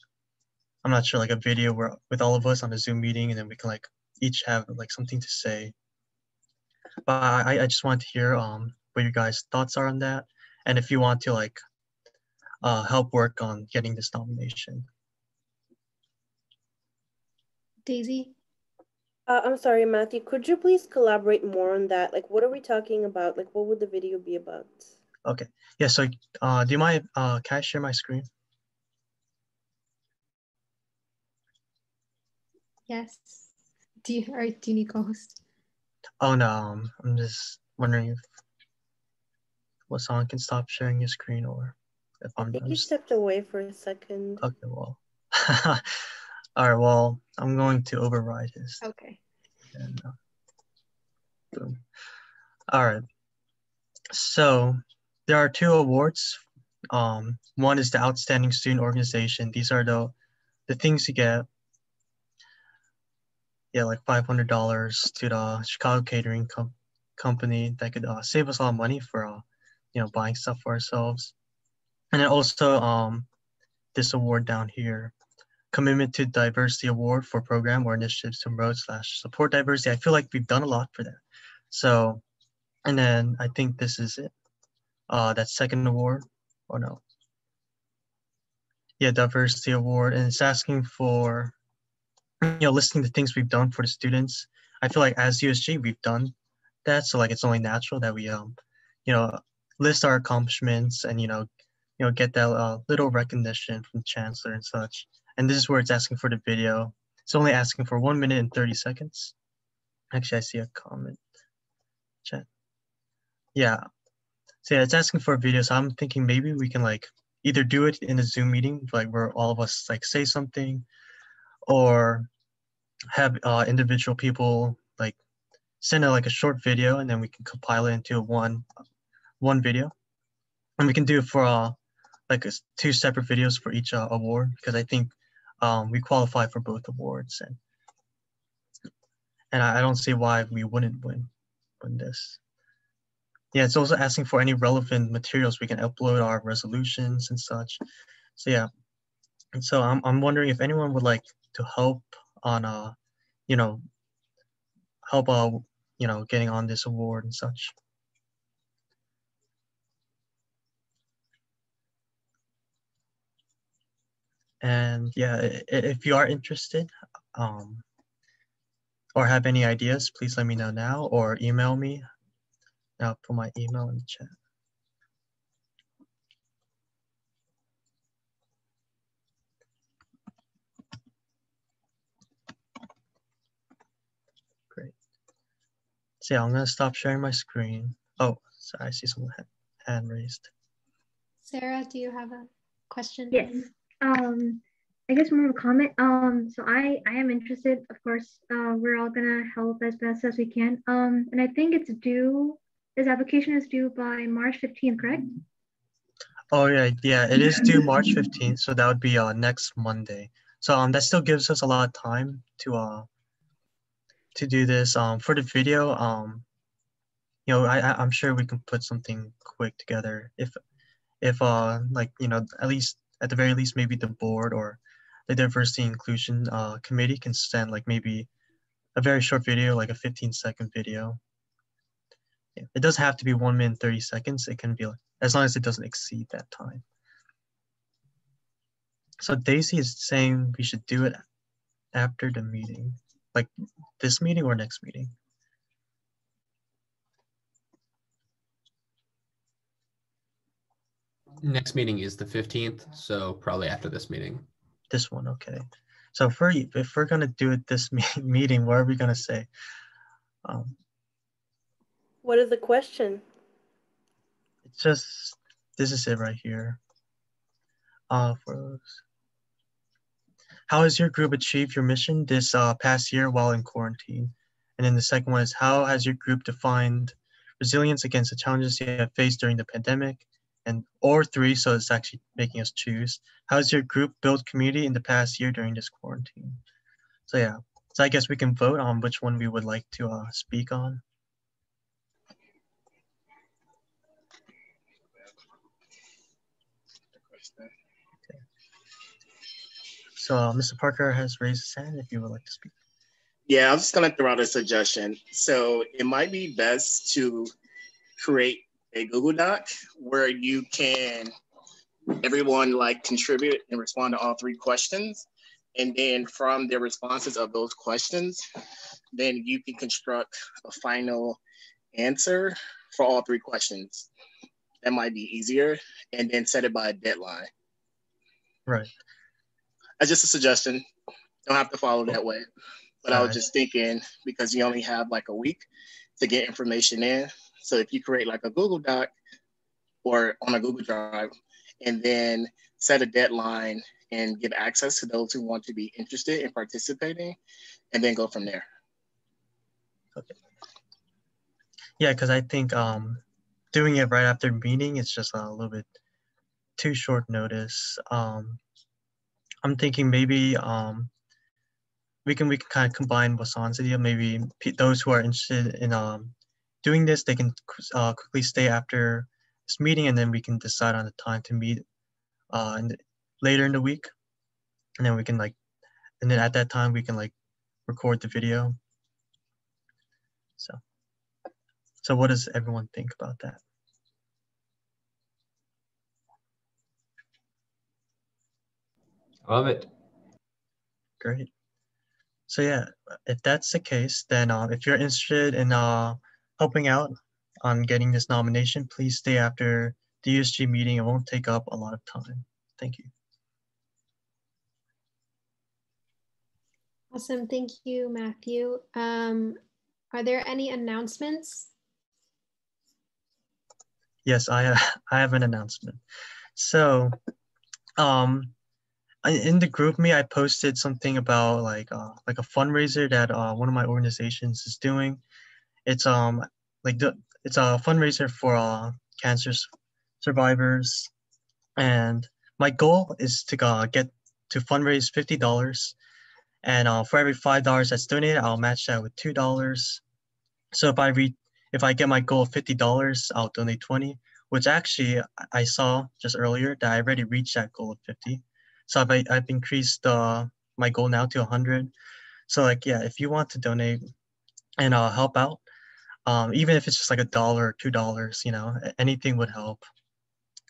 I'm not sure, like a video where with all of us on a Zoom meeting, and then we can like each have like something to say. But I just want to hear what your guys' thoughts are on that, and if you want to like help work on getting this nomination. Daisy? I'm sorry, Matthew, could you please collaborate more on that? Like, what are we talking about? Like, what would the video be about? Okay, yeah, so do you mind, can I share my screen? Yes. Do you need co-host? Oh no, I'm just wondering if someone can stop sharing your screen, or if I think you stepped away for a second. Okay, well. All right, well, I'm going to override his. Okay. And, boom. All right. So there are two awards. One is the Outstanding Student Organization. These are the things you get. Yeah, like $500 to the Chicago Catering Company that could save us a lot of money for you know, buying stuff for ourselves. And then also this award down here, Commitment to Diversity Award for program or initiatives to promote / support diversity. I feel like we've done a lot for that. So, and then I think this is it. That second award, or no? Yeah, Diversity Award, and it's asking for, you know, listing the things we've done for the students. I feel like as USG, we've done that, so like it's only natural that we, you list our accomplishments and, get that little recognition from the chancellor and such. And this is where it's asking for the video. It's only asking for 1 minute and 30 seconds. Actually, I see a comment. Chat. Yeah. So yeah, it's asking for a video. So I'm thinking maybe we can either do it in a Zoom meeting, where all of us say something, or have individual people send a short video, and then we can compile it into one video, and we can do it for 2 separate videos for each award, because I think we qualify for both awards, and I don't see why we wouldn't win this. Yeah, it's also asking for any relevant materials we can upload, our resolutions and such. So yeah, and so I'm wondering if anyone would like to help on help getting on this award and such. And yeah, if you are interested or have any ideas, please let me know now or email me. I'll put my email in the chat. Great. So yeah, I'm gonna stop sharing my screen. Oh, sorry, I see someone hand raised. Sarah, do you have a question? Yes. I guess more of a comment. So I am interested, of course. We're all gonna help as best as we can. And I think it's due. This application is due by March 15th, correct? Oh yeah, it is due March 15th, so that would be next Monday. So that still gives us a lot of time to do this. For the video, I'm sure we can put something quick together if at the very least maybe the board or the diversity inclusion committee can send maybe a very short video, like a 15-second video. Yeah, it doesn't have to be 1 minute 30 seconds. It can be as long as it doesn't exceed that time. So Daisy is saying we should do it after the meeting, like this meeting or next meeting. Next meeting is the 15th, so probably after this meeting. This one, okay. So if we're gonna do it this meeting, what are we gonna say? What is the question? It's just, this is it right here. For how has your group achieved your mission this past year while in quarantine? And then the second one is, how has your group defined resilience against the challenges you have faced during the pandemic? And or 3, so it's actually making us choose. How has your group built community in the past year during this quarantine? So yeah, so I guess we can vote on which one we would like to speak on. Okay. So Mr. Parker has raised his hand if you would like to speak. Yeah, I'm just gonna throw out a suggestion. So it might be best to create a Google Doc where you can, everyone contribute and respond to all 3 questions. And then from the responses of those questions, then you can construct a final answer for all 3 questions. That might be easier, and then set it by a deadline. Right. That's just a suggestion. Don't have to follow that way. But I was just thinking, because you only have a week to get information in. So if you create a Google Doc or on a Google Drive, and then set a deadline and give access to those who want to be interested in participating, and then go from there. Okay. Yeah, because I think doing it right after meeting is just a little bit too short notice. I'm thinking maybe we can kind of combine Wasan's idea. Maybe those who are interested in doing this, they can quickly stay after this meeting, and then we can decide on the time to meet later in the week, and then we can and then at that time we can record the video. So what does everyone think about that? Love it. Great. So yeah, if that's the case, then if you're interested in helping out on getting this nomination, please stay after the USG meeting. It won't take up a lot of time. Thank you. Awesome. Thank you, Matthew. Are there any announcements? Yes, I have an announcement. So, in the group me, I posted something about like a fundraiser that one of my organizations is doing. It's it's a fundraiser for cancer survivors, and my goal is to get to fundraise $50, and for every $5 that's donated, I'll match that with $2. So if I get my goal of $50, I'll donate 20, which actually I saw just earlier that I already reached that goal of 50. So I've increased my goal now to 100. So like, yeah, if you want to donate and help out, even if it's just like $1 or $2, you know, anything would help.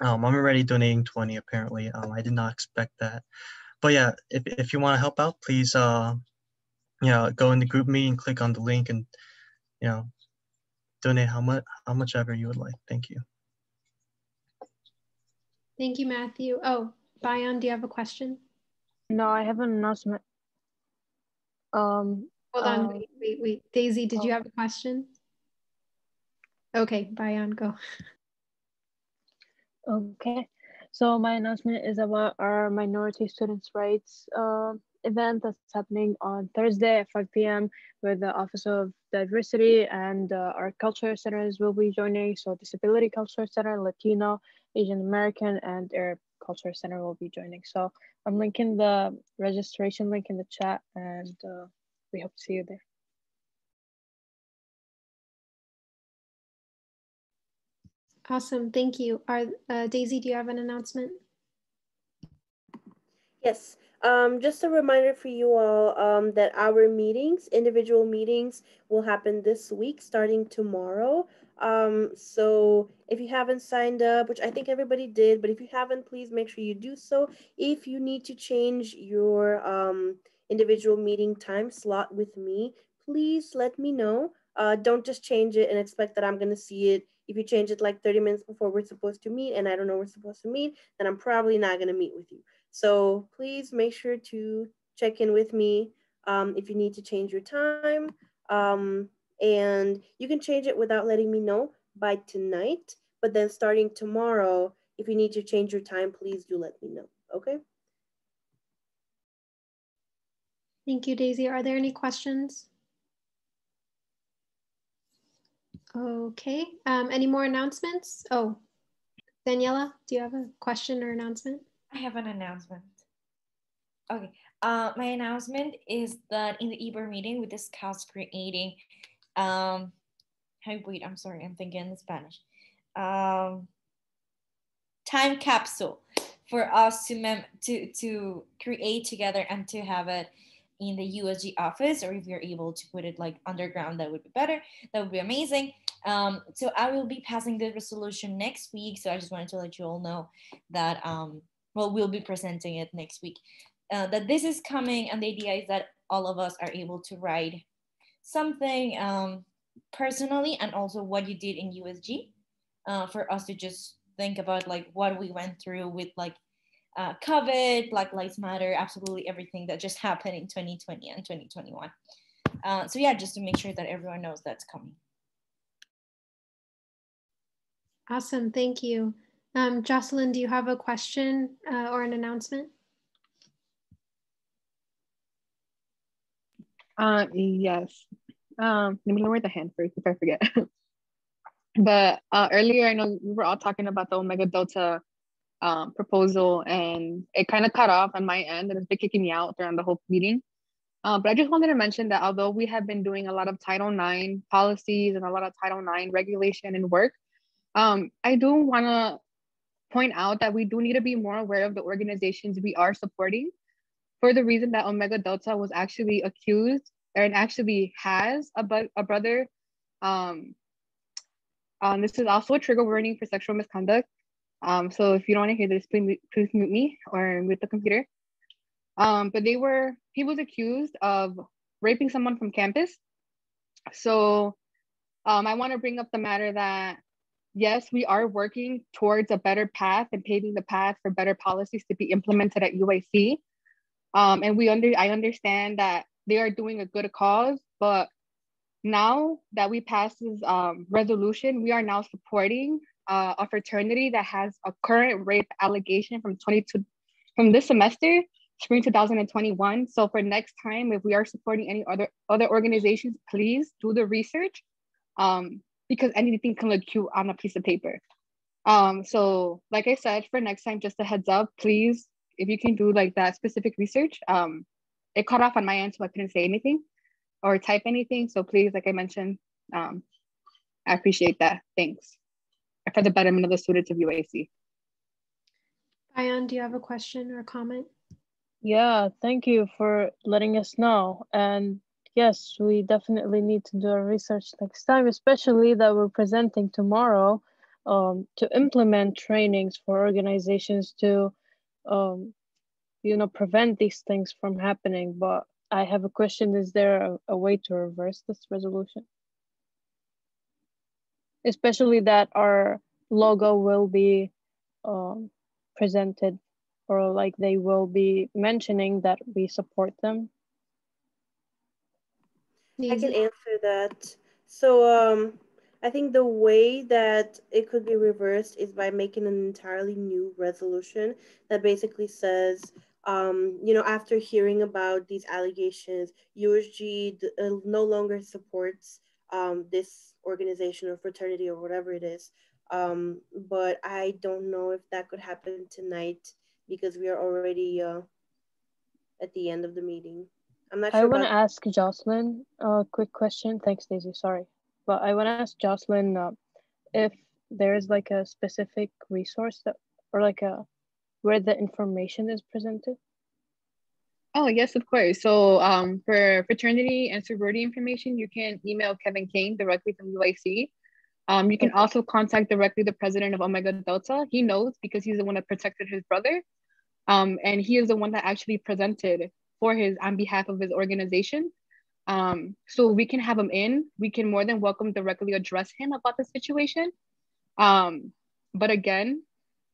I'm already donating 20 apparently. I did not expect that. But yeah, if you want to help out, please you know, go in the group me and click on the link and, you know, donate how much ever you would like. Thank you. Thank you, Matthew. Oh, Bayan, do you have a question? No, I have an announcement. Hold on, wait. Daisy, did you have a question? Okay, Bayan, go. Okay, so my announcement is about our minority students' rights event that's happening on Thursday at 5 p.m. with the Office of Diversity, and our culture centers will be joining. So Disability Culture Center, Latino, Asian American, and Arab Culture Center will be joining. So I'm linking the registration link in the chat, and we hope to see you there. Awesome, thank you. Daisy, do you have an announcement? Yes. Just a reminder for you all that our meetings, individual meetings, will happen this week starting tomorrow. So if you haven't signed up, which I think everybody did, but if you haven't, please make sure you do so. If you need to change your individual meeting time slot with me, please let me know. Don't just change it and expect that I'm going to see it. If you change it like 30 minutes before we're supposed to meet and I don't know we're supposed to meet, then I'm probably not going to meet with you. So please make sure to check in with me if you need to change your time. And you can change it without letting me know by tonight. But then starting tomorrow, if you need to change your time, please do let me know, okay? Thank you, Daisy. Are there any questions? Okay, any more announcements? Oh, Daniela, do you have a question or announcement? I have an announcement. Okay, my announcement is that in the EBER meeting, we discussed creating, wait, I'm sorry, I'm thinking in Spanish. Time capsule for us to create together and to have it in the USG office, or if you're able to put it like underground, that would be better. That would be amazing. So I will be passing the resolution next week. So I just wanted to let you all know that, well, we'll be presenting it next week. That this is coming, and the idea is that all of us are able to write something personally, and also what you did in USG, for us to just think about like what we went through with like COVID, Black Lives Matter, absolutely everything that just happened in 2020 and 2021. So yeah, just to make sure that everyone knows that's coming. Awesome, thank you. Jocelyn, do you have a question or an announcement? Yes. Let me lower the hand first if I forget. But earlier, I know we were all talking about the Omega Delta proposal, and it kind of cut off on my end, and it's been kicking me out during the whole meeting. But I just wanted to mention that although we have been doing a lot of Title IX policies and a lot of Title IX regulation and work, I do want to point out that we do need to be more aware of the organizations we are supporting, for the reason that Omega Delta was actually accused and actually has a brother. This is also a trigger warning for sexual misconduct. So if you don't want to hear this, please mute me or mute the computer. But he was accused of raping someone from campus. So I want to bring up the matter that, yes, we are working towards a better path and paving the path for better policies to be implemented at UAC. And I understand that they are doing a good cause, but now that we passed this resolution, we are now supporting a fraternity that has a current rape allegation from this semester, spring 2021. So for next time, if we are supporting any other organizations, please do the research, because anything can look cute on a piece of paper. So like I said, for next time, just a heads up, please, if you can do like that specific research. It cut off on my end, so I couldn't say anything or type anything. So please, like I mentioned, I appreciate that. Thanks. For the betterment of the students of UAC. Bayan, do you have a question or a comment? Yeah, thank you for letting us know. And yes, we definitely need to do our research next time, especially that we're presenting tomorrow to implement trainings for organizations to, prevent these things from happening. But I have a question. Is there a way to reverse this resolution? Especially that our logo will be presented, or like they will be mentioning that we support them. I can answer that. So I think the way that it could be reversed is by making an entirely new resolution that basically says, after hearing about these allegations, USG no longer supports this organization or fraternity or whatever it is. But I don't know if that could happen tonight because we are already at the end of the meeting. I'm not sure. I want to ask Jocelyn a quick question. Thanks, Daisy. Sorry. But I want to ask Jocelyn if there is like a specific resource that, or like where the information is presented. Oh, yes, of course. So for fraternity and sorority information, you can email Kevin Kane directly from UIC. You can also contact directly the president of Omega Delta. He knows because he's the one that protected his brother. And he is the one that actually presented on behalf of his organization. So we can have him in. We can more than welcome directly address him about the situation. But again,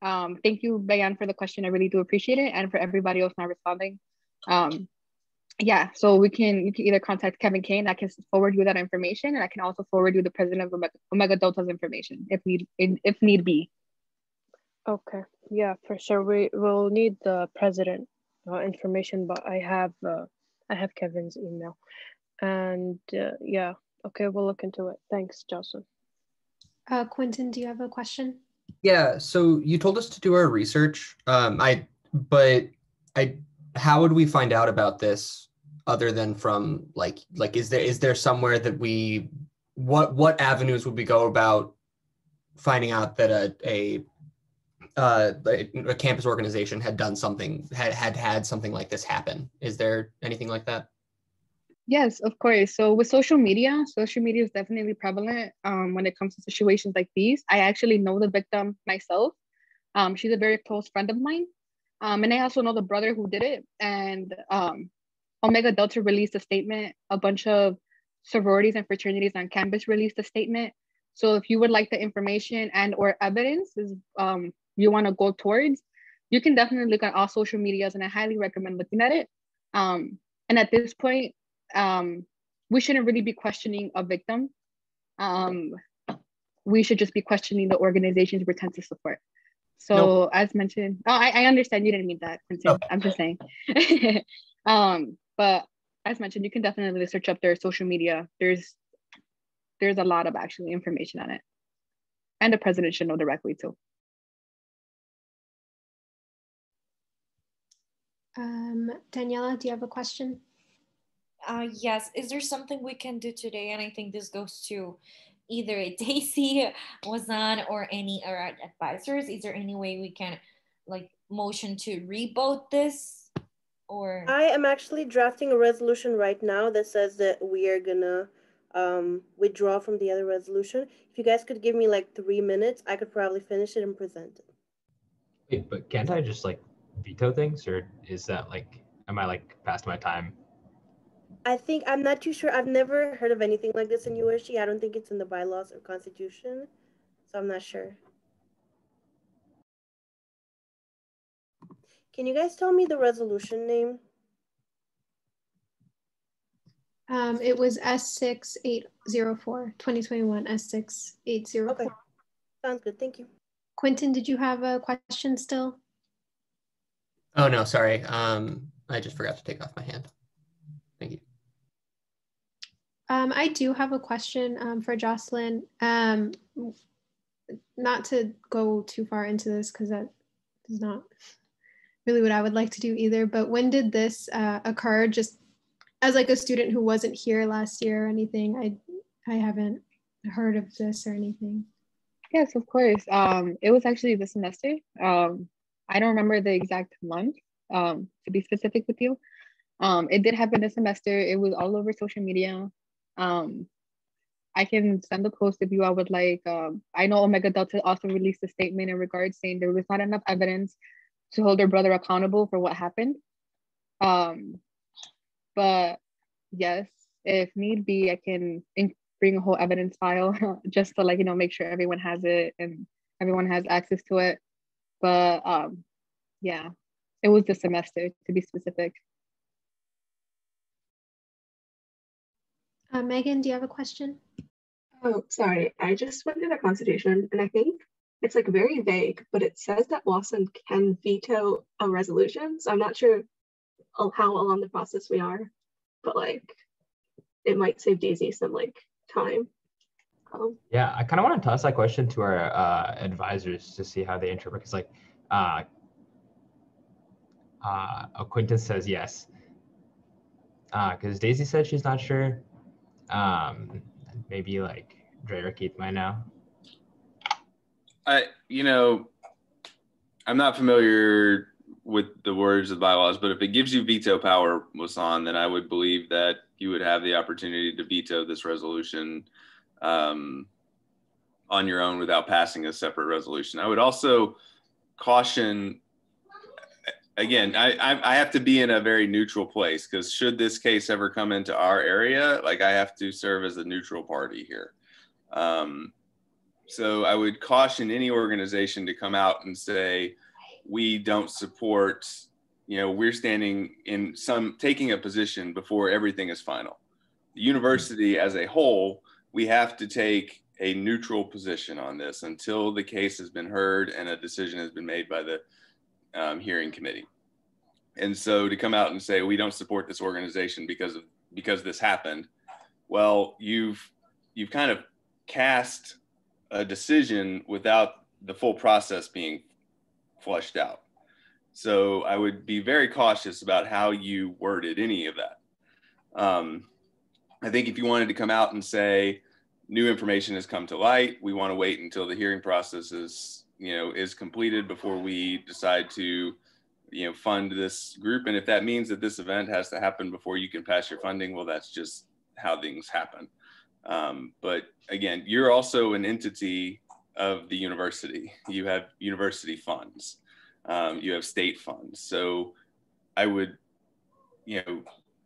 thank you, Bayan, for the question. I really do appreciate it. And for everybody else not responding. Yeah, so you can either contact Kevin Kane. I can forward you that information, and I can also forward you the president of Omega Delta's information if need be. Okay, yeah, for sure. We will need the president information, but I have Kevin's email, and yeah, okay, we'll look into it. Thanks, Jocelyn. Quentin, do you have a question? Yeah, so you told us to do our research. How would we find out about this other than from like is there somewhere that what avenues would we go about finding out that a campus organization had done something, had something like this happen? Is there anything like that? Yes, of course. So with social media is definitely prevalent when it comes to situations like these. I actually know the victim myself. She's a very close friend of mine. And I also know the brother who did it. And Omega Delta released a statement. A bunch of sororities and fraternities on campus released a statement. So if you would like the information and or evidence you want to go towards, you can definitely look at all social medias, and I highly recommend looking at it. And at this point, we shouldn't really be questioning a victim. We should just be questioning the organizations we tend to support. So nope. As mentioned, I understand you didn't mean that, Quentin. Okay. I'm just saying. But as mentioned, you can definitely search up their social media. There's a lot of actually information on it. And the president should know directly too. Daniela, do you have a question? Yes. Is there something we can do today? And I think this goes to either Daisy, Wazan, or any of our advisors. Is there any way we can motion to revote this? Or I am actually drafting a resolution right now that says that we are gonna withdraw from the other resolution. If you guys could give me 3 minutes, I could probably finish it and present it. Wait, but can't I just veto things, or is that am I past my time? I think, I'm not too sure. I've never heard of anything like this in USG. I don't think it's in the bylaws or constitution, so I'm not sure. Can you guys tell me the resolution name? It was S6804, 2021 S6804. Okay, sounds good. Thank you. Quentin, did you have a question still? Oh no, sorry. I just forgot to take off my hand. Thank you. I do have a question for Jocelyn. Not to go too far into this because that is not really what I would like to do either, but when did this occur? Just as like a student who wasn't here last year or anything, I haven't heard of this or anything. Yes, of course. It was actually this semester. I don't remember the exact month, to be specific with you. It did happen this semester. It was all over social media. I can send the post if you all would like. I know Omega Delta also released a statement in regards saying there was not enough evidence to hold their brother accountable for what happened. But yes, if need be, I can bring a whole evidence file just to make sure everyone has it and everyone has access to it. But yeah, it was this semester to be specific. Megan, do you have a question? Oh, sorry. I just went through the Constitution and I think it's like very vague, but it says that Lawson can veto a resolution. So I'm not sure how along the process we are, but like it might save Daisy some like time. Yeah, I kind of want to toss that question to our advisors to see how they interpret. Because like, Quintus says yes. Because Daisy said she's not sure. Maybe like Dre or Keith might know. I'm not familiar with the words of the bylaws, but if it gives you veto power, Wasan, then I would believe that you would have the opportunity to veto this resolution on your own without passing a separate resolution. I would also caution, again, I have to be in a very neutral place because should this case ever come into our area, like I have to serve as a neutral party here. So I would caution any organization to come out and say, we don't support, we're standing in taking a position before everything is final. The university as a whole, we have to take a neutral position on this until the case has been heard and a decision has been made by the hearing committee. And so to come out and say, we don't support this organization because this happened, well, you've kind of cast a decision without the full process being flushed out. So I would be very cautious about how you worded any of that. I think if you wanted to come out and say, new information has come to light, we want to wait until the hearing process is completed before we decide to, fund this group. And if that means that this event has to happen before you can pass your funding, well, that's just how things happen. But again, you're also an entity of the university. You have university funds. You have state funds. So I would,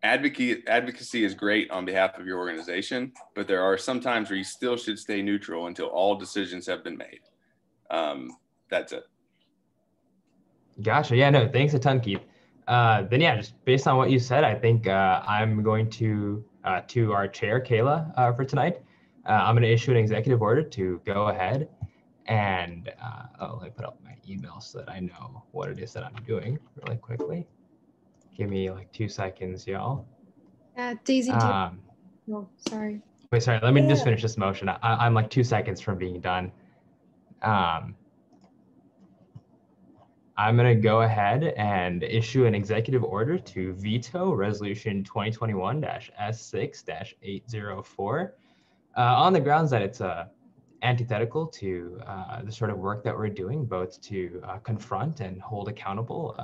advocacy is great on behalf of your organization, but there are some times where you still should stay neutral until all decisions have been made. That's it. Gotcha. Yeah, no, thanks a ton, Keith. Then yeah, just based on what you said, I think I'm going to our chair, Kayla, for tonight. I'm going to issue an executive order to go ahead and let me put up my email so that I know what it is that I'm doing really quickly. Give me like 2 seconds, y'all. Daisy, no, sorry. Wait, sorry, let me just finish this motion. I'm like 2 seconds from being done. I'm going to go ahead and issue an executive order to veto Resolution 2021-S6-804 on the grounds that it's antithetical to the sort of work that we're doing, both to confront and hold accountable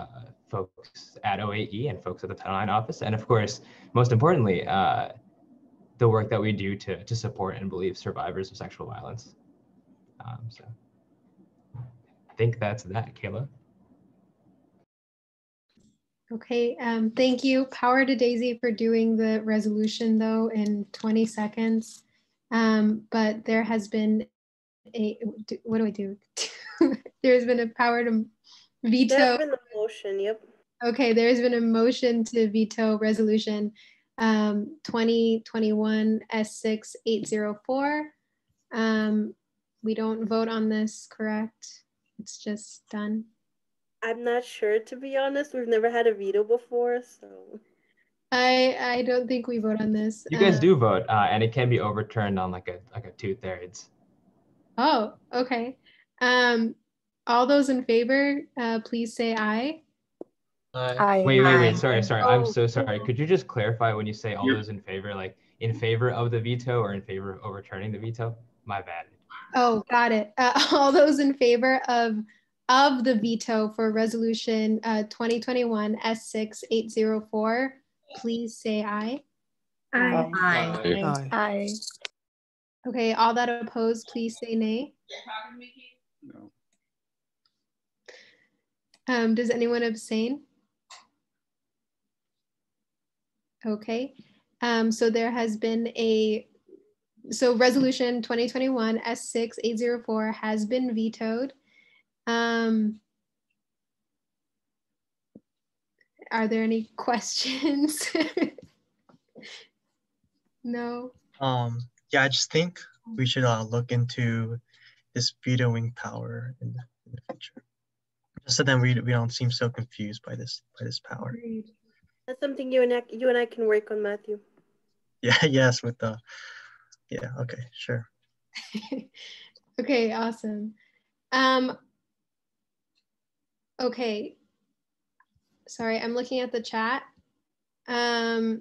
folks at OAE and folks at the Title IX office, and of course, most importantly, the work that we do to support and believe survivors of sexual violence. So I think that's that, Kayla. Okay, thank you. Power to Daisy for doing the resolution though in 20 seconds. But there has been what do I do? There's been a power to veto. There's been a motion, yep. Okay, there's been a motion to veto resolution 2021 S6804. We don't vote on this, correct? It's just done. I'm not sure, to be honest. We've never had a veto before, so. I don't think we vote on this. You guys do vote, and it can be overturned on like a 2/3. Oh, okay. All those in favor, please say aye. Aye. Wait. Sorry. I'm so sorry. Could you just clarify when you say all those in favor, like in favor of the veto or in favor of overturning the veto? My bad. Oh, got it. All those in favor of the veto for resolution 2021 S6804, please say aye. Aye. Aye. Aye. Okay, all that opposed, please say nay. No. Does anyone abstain? Okay, so there has been so resolution 2021 S6804 has been vetoed. Are there any questions? No. Yeah, I just think we should look into this vetoing power in the future, just so then we don't seem so confused by this power. Agreed. That's something you and I can work on, Matthew. Yeah. Yes. With the. Yeah. Okay. Sure. Okay. Awesome. Okay. Sorry, I'm looking at the chat. Abigail,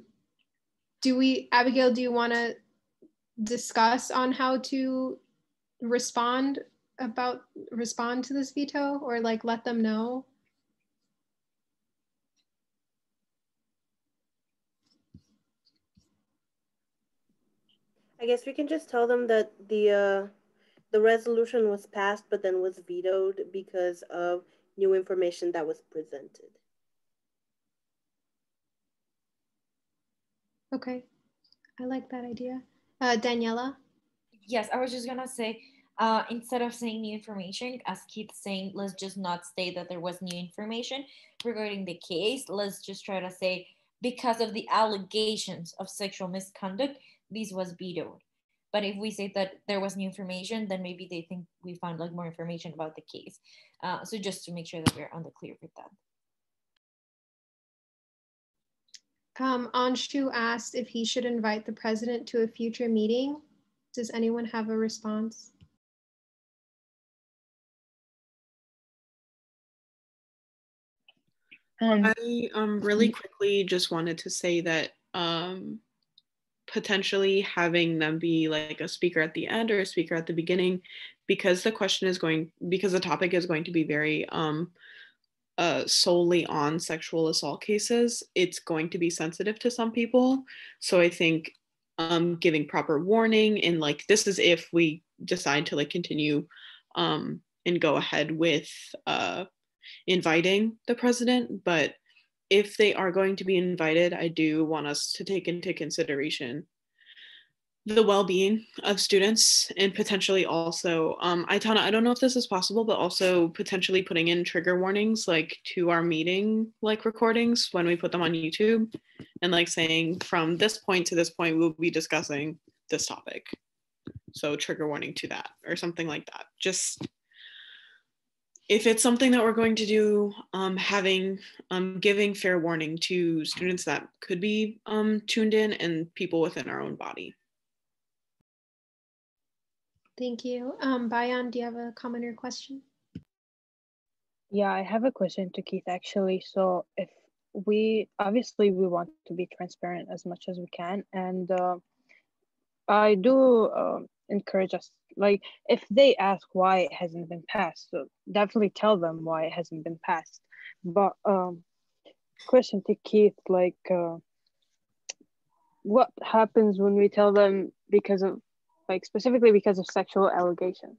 do you want to discuss on how to respond to this veto, or like let them know? I guess we can just tell them that the resolution was passed but then was vetoed because of new information that was presented. Okay, I like that idea. Daniela? Yes, I was just gonna say, instead of saying new information, as Keith's saying, let's just not state that there was new information regarding the case. Let's just try to say, because of the allegations of sexual misconduct, this was vetoed. But if we say that there was new information, then maybe they think we found like more information about the case. So just to make sure that we're on the clear with that. Anshu asked if he should invite the president to a future meeting. Does anyone have a response? I really quickly just wanted to say that potentially having them be like a speaker at the end or a speaker at the beginning, because the topic is going to be very solely on sexual assault cases, it's going to be sensitive to some people. So I think giving proper warning, and like, this is if we decide to like continue and go ahead with inviting the president. But if they are going to be invited, I do want us to take into consideration the well-being of students, and potentially also, Aitana, I don't know if this is possible, but also potentially putting in trigger warnings like to our meeting like recordings when we put them on YouTube, and like saying from this point to this point we'll be discussing this topic. So trigger warning to that or something like that. Just if it's something that we're going to do, giving fair warning to students that could be tuned in and people within our own body. Thank you. Bayan, do you have a comment or question? Yeah, I have a question to Keith actually. So if we want to be transparent as much as we can, and I do encourage us, like, if they ask why it hasn't been passed, so definitely tell them why it hasn't been passed. But question to Keith, like, what happens when we tell them because of, like, specifically because of sexual allegations?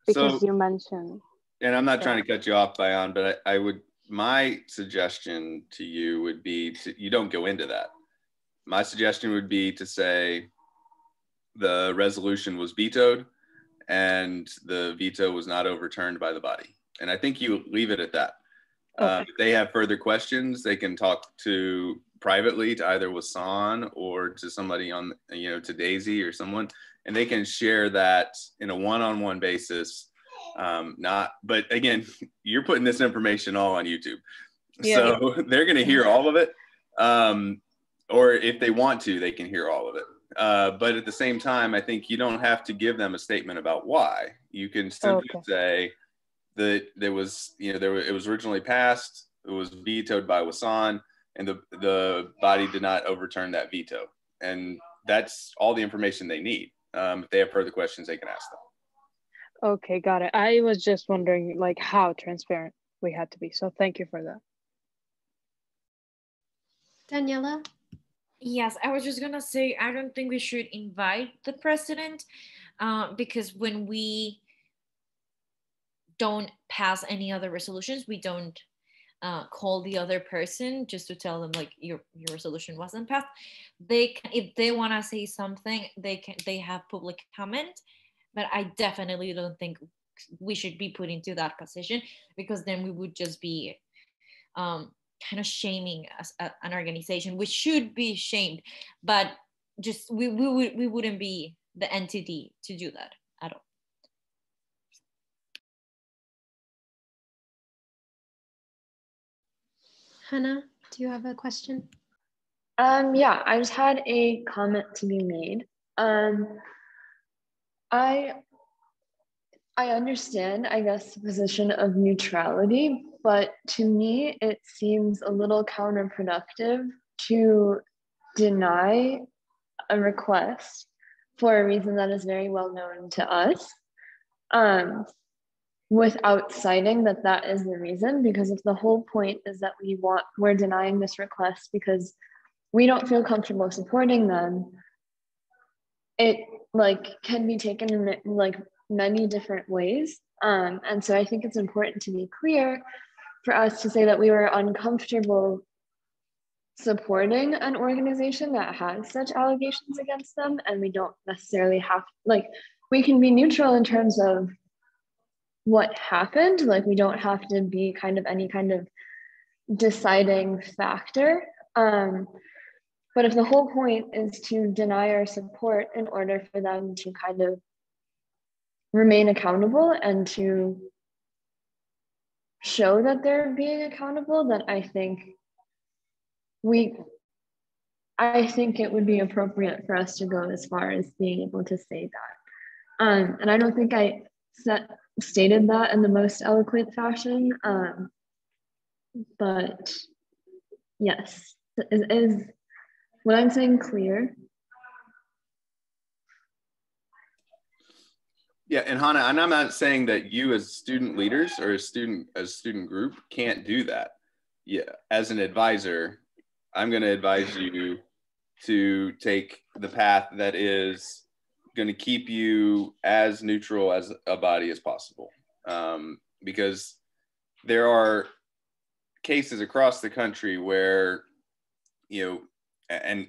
Because So, you mentioned. and I'm not trying to cut you off, Bayan, but I would my suggestion to you would be you don't go into that. My suggestion would be to say the resolution was vetoed and the veto was not overturned by the body. And I think you leave it at that. Okay. If they have further questions, they can talk privately to either Wasan or to somebody on, to Daisy or someone, and they can share that in a one-on-one basis. But again, you're putting this information all on YouTube. Yeah. So they're going to hear all of it. Or if they want to, they can hear all of it. But at the same time, I think you don't have to give them a statement about why. You can simply say that it was originally passed, it was vetoed by Wasan, and the body did not overturn that veto. And that's all the information they need. If they have further questions, they can ask them. Okay, got it. I was just wondering like how transparent we had to be. So thank you for that. Daniela? Yes, I was just gonna say, I don't think we should invite the president because when we don't pass any other resolutions, we don't call the other person just to tell them like your resolution wasn't passed. They can, if they want to say something, they have public comment, but I definitely don't think we should be put into that position, because then we would just be kind of shaming an organization, which should be shamed, but just we wouldn't be the entity to do that at all. Hannah, do you have a question? Yeah, I just had a comment to be made. I understand, I guess, the position of neutrality, but to me, it seems a little counterproductive to deny a request for a reason that is very well known to us, without citing that is the reason. Because if the whole point is that we're denying this request because we don't feel comfortable supporting them, it can be taken in many different ways. And so I think it's important to be clear for us to say that we were uncomfortable supporting an organization that has such allegations against them, and we don't necessarily have, we can be neutral in terms of what happened. We don't have to be any kind of deciding factor. But if the whole point is to deny our support in order for them to kind of remain accountable and to show that they're being accountable, then I think it would be appropriate for us to go as far as being able to say that. And I don't think I stated that in the most eloquent fashion, but yes, is what I'm saying clear? Yeah, and Hannah, and I'm not saying that you as student leaders or as student group can't do that. Yeah, as an advisor, I'm going to advise you to take the path that is going to keep you as neutral as a body as possible, because there are cases across the country where, and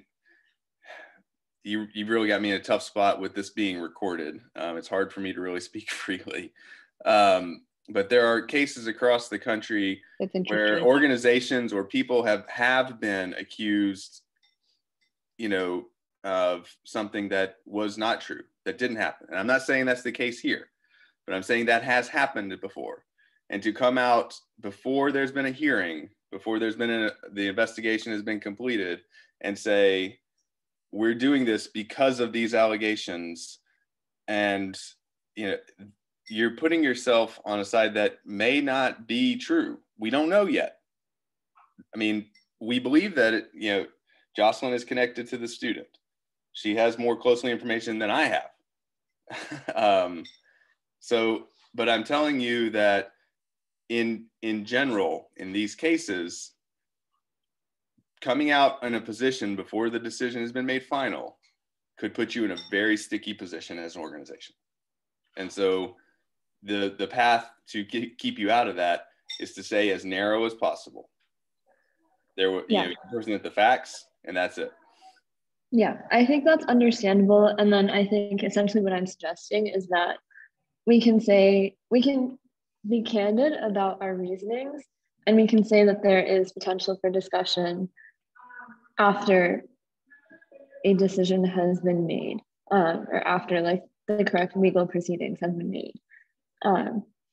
you've really got me in a tough spot with this being recorded. It's hard for me to really speak freely. But there are cases across the country where organizations or people have been accused, of something that was not true, that didn't happen. And I'm not saying that's the case here, but I'm saying that has happened before. And to come out before there's been a hearing, before there's been the investigation has been completed, and say, we're doing this because of these allegations, and you're putting yourself on a side that may not be true. We don't know yet. I mean, we believe that Jocelyn is connected to the student. She has more closely information than I have. But I'm telling you that in general, in these cases, coming out in a position before the decision has been made final could put you in a very sticky position as an organization. And so the path to keep you out of that is to say as narrow as possible. There were, Yeah. you present the facts, and that's it. Yeah, I think that's understandable. And then I think essentially what I'm suggesting is that we can be candid about our reasonings, and we can say that there is potential for discussion after a decision has been made, or after like the correct legal proceedings have been made.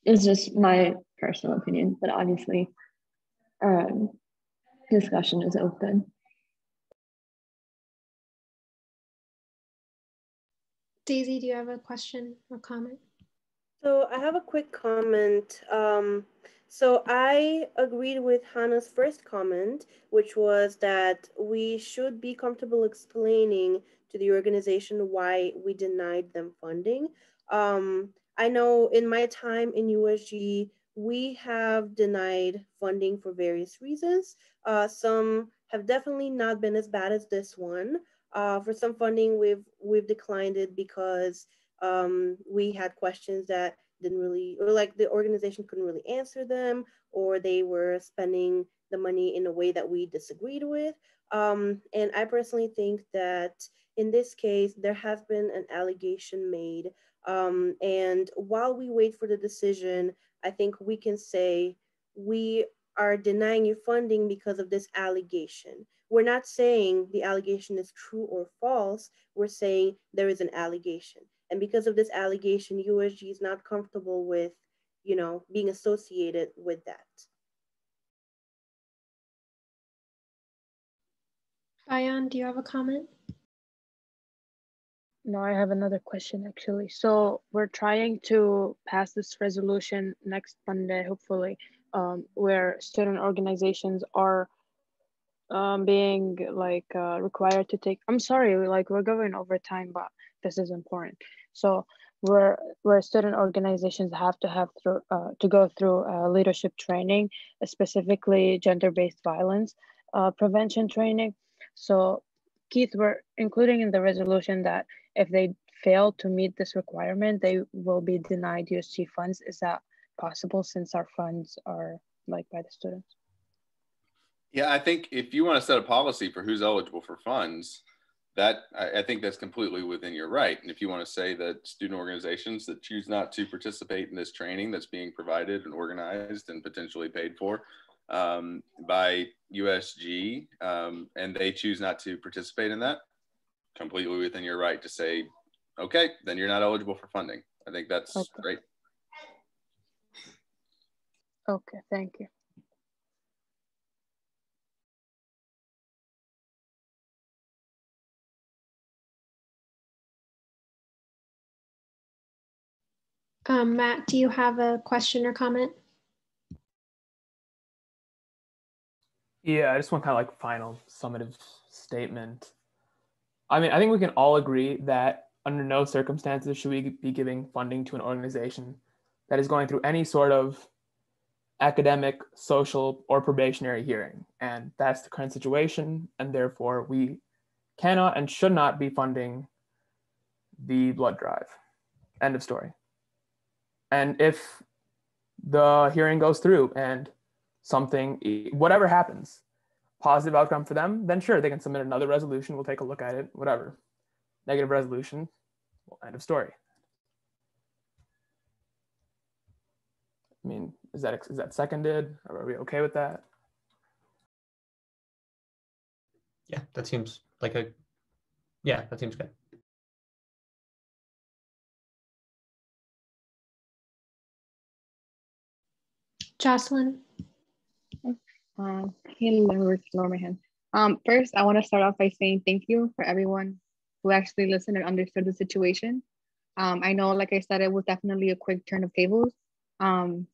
It's just my personal opinion, but obviously discussion is open. Daisy, do you have a question or comment? So I have a quick comment. So I agreed with Hannah's first comment, which was that we should be comfortable explaining to the organization why we denied them funding. I know in my time in USG, we have denied funding for various reasons. Some have definitely not been as bad as this one. For some funding, we've declined it because we had questions that didn't really, or like the organization couldn't really answer them, or they were spending the money in a way that we disagreed with. And I personally think that in this case, there has been an allegation made. And while we wait for the decision, I think we can say we are denying you funding because of this allegation. We're not saying the allegation is true or false. We're saying there is an allegation. And because of this allegation, USG is not comfortable with, being associated with that. Bayan, do you have a comment? No, I have another question actually. So we're trying to pass this resolution next Monday, hopefully, where student organizations are being required to take. I'm sorry, we're going over time, but this is important. So where student organizations have to go through leadership training, specifically gender-based violence prevention training. So Keith, we're including in the resolution that if they fail to meet this requirement, they will be denied USG funds. Is that possible since our funds are by the students? Yeah, I think if you want to set a policy for who's eligible for funds, that I think that's completely within your right. And if you want to say that student organizations that choose not to participate in this training that's being provided and organized and potentially paid for by USG, and they choose not to participate in that, completely within your right to say, okay, then you're not eligible for funding. I think that's great. Okay, thank you. Matt, do you have a question or comment? Yeah, I just want kind of final summative statement. I mean, I think we can all agree that under no circumstances should we be giving funding to an organization that is going through any sort of academic, social, or probationary hearing. And that's the current situation. And therefore, we cannot and should not be funding the blood drive. End of story. And if the hearing goes through and whatever happens, positive outcome for them, then sure, they can submit another resolution. We'll take a look at it, whatever. Negative resolution, well, end of story. I mean, is that seconded? Are we okay with that? Yeah, that seems that seems good. Jocelyn. First, I want to start off by saying thank you for everyone who actually listened and understood the situation. I know, like I said, it was definitely a quick turn of tables. And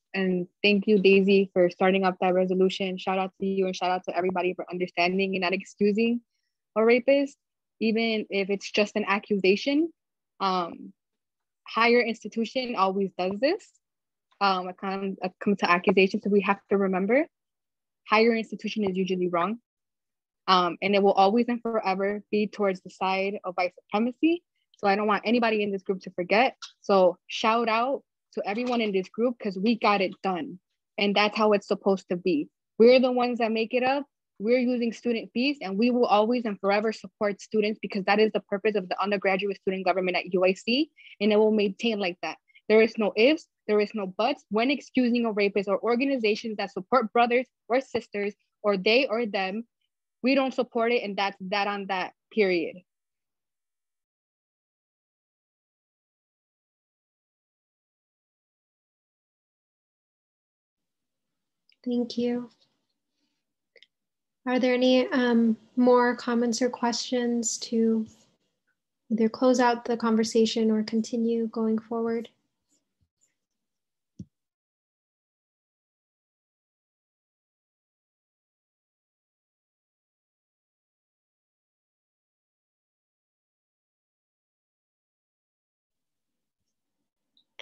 thank you, Daisy, for starting up that resolution. Shout out to you and shout out to everybody for understanding and not excusing a rapist, even if it's just an accusation. Higher institution always does this. It comes to accusations, so we have to remember higher institution is usually wrong. And it will always and forever be towards the side of white supremacy. So I don't want anybody in this group to forget. So shout out to everyone in this group because we got it done. and that's how it's supposed to be. We're the ones that make it up. We're using student fees, and we will always and forever support students because that is the purpose of the undergraduate student government at UIC, and it will maintain like that. There is no ifs, there is no buts when excusing a rapist or organizations that support brothers or sisters or they or them. We don't support it, and that's that on that, period. Thank you. Are there any more comments or questions to either close out the conversation or continue going forward?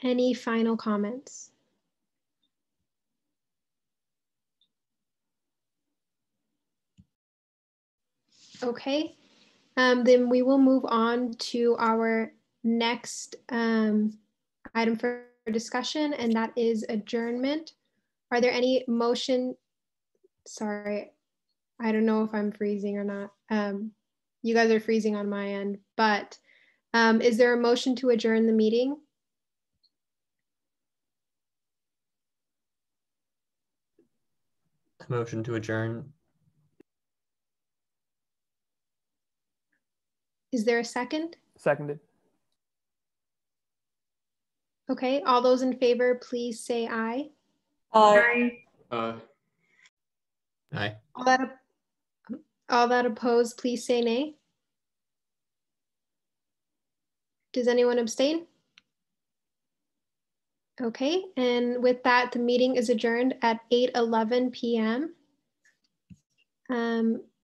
Any final comments? Okay, then we will move on to our next item for discussion, and that is adjournment. Are there any motion? Sorry, I don't know if I'm freezing or not. You guys are freezing on my end, but is there a motion to adjourn the meeting? Motion to adjourn. Is there a second? Seconded. Okay, all those in favor, please say aye. Aye. Aye. All that opposed, please say nay. Does anyone abstain? Okay, and with that, the meeting is adjourned at 8:11 p.m.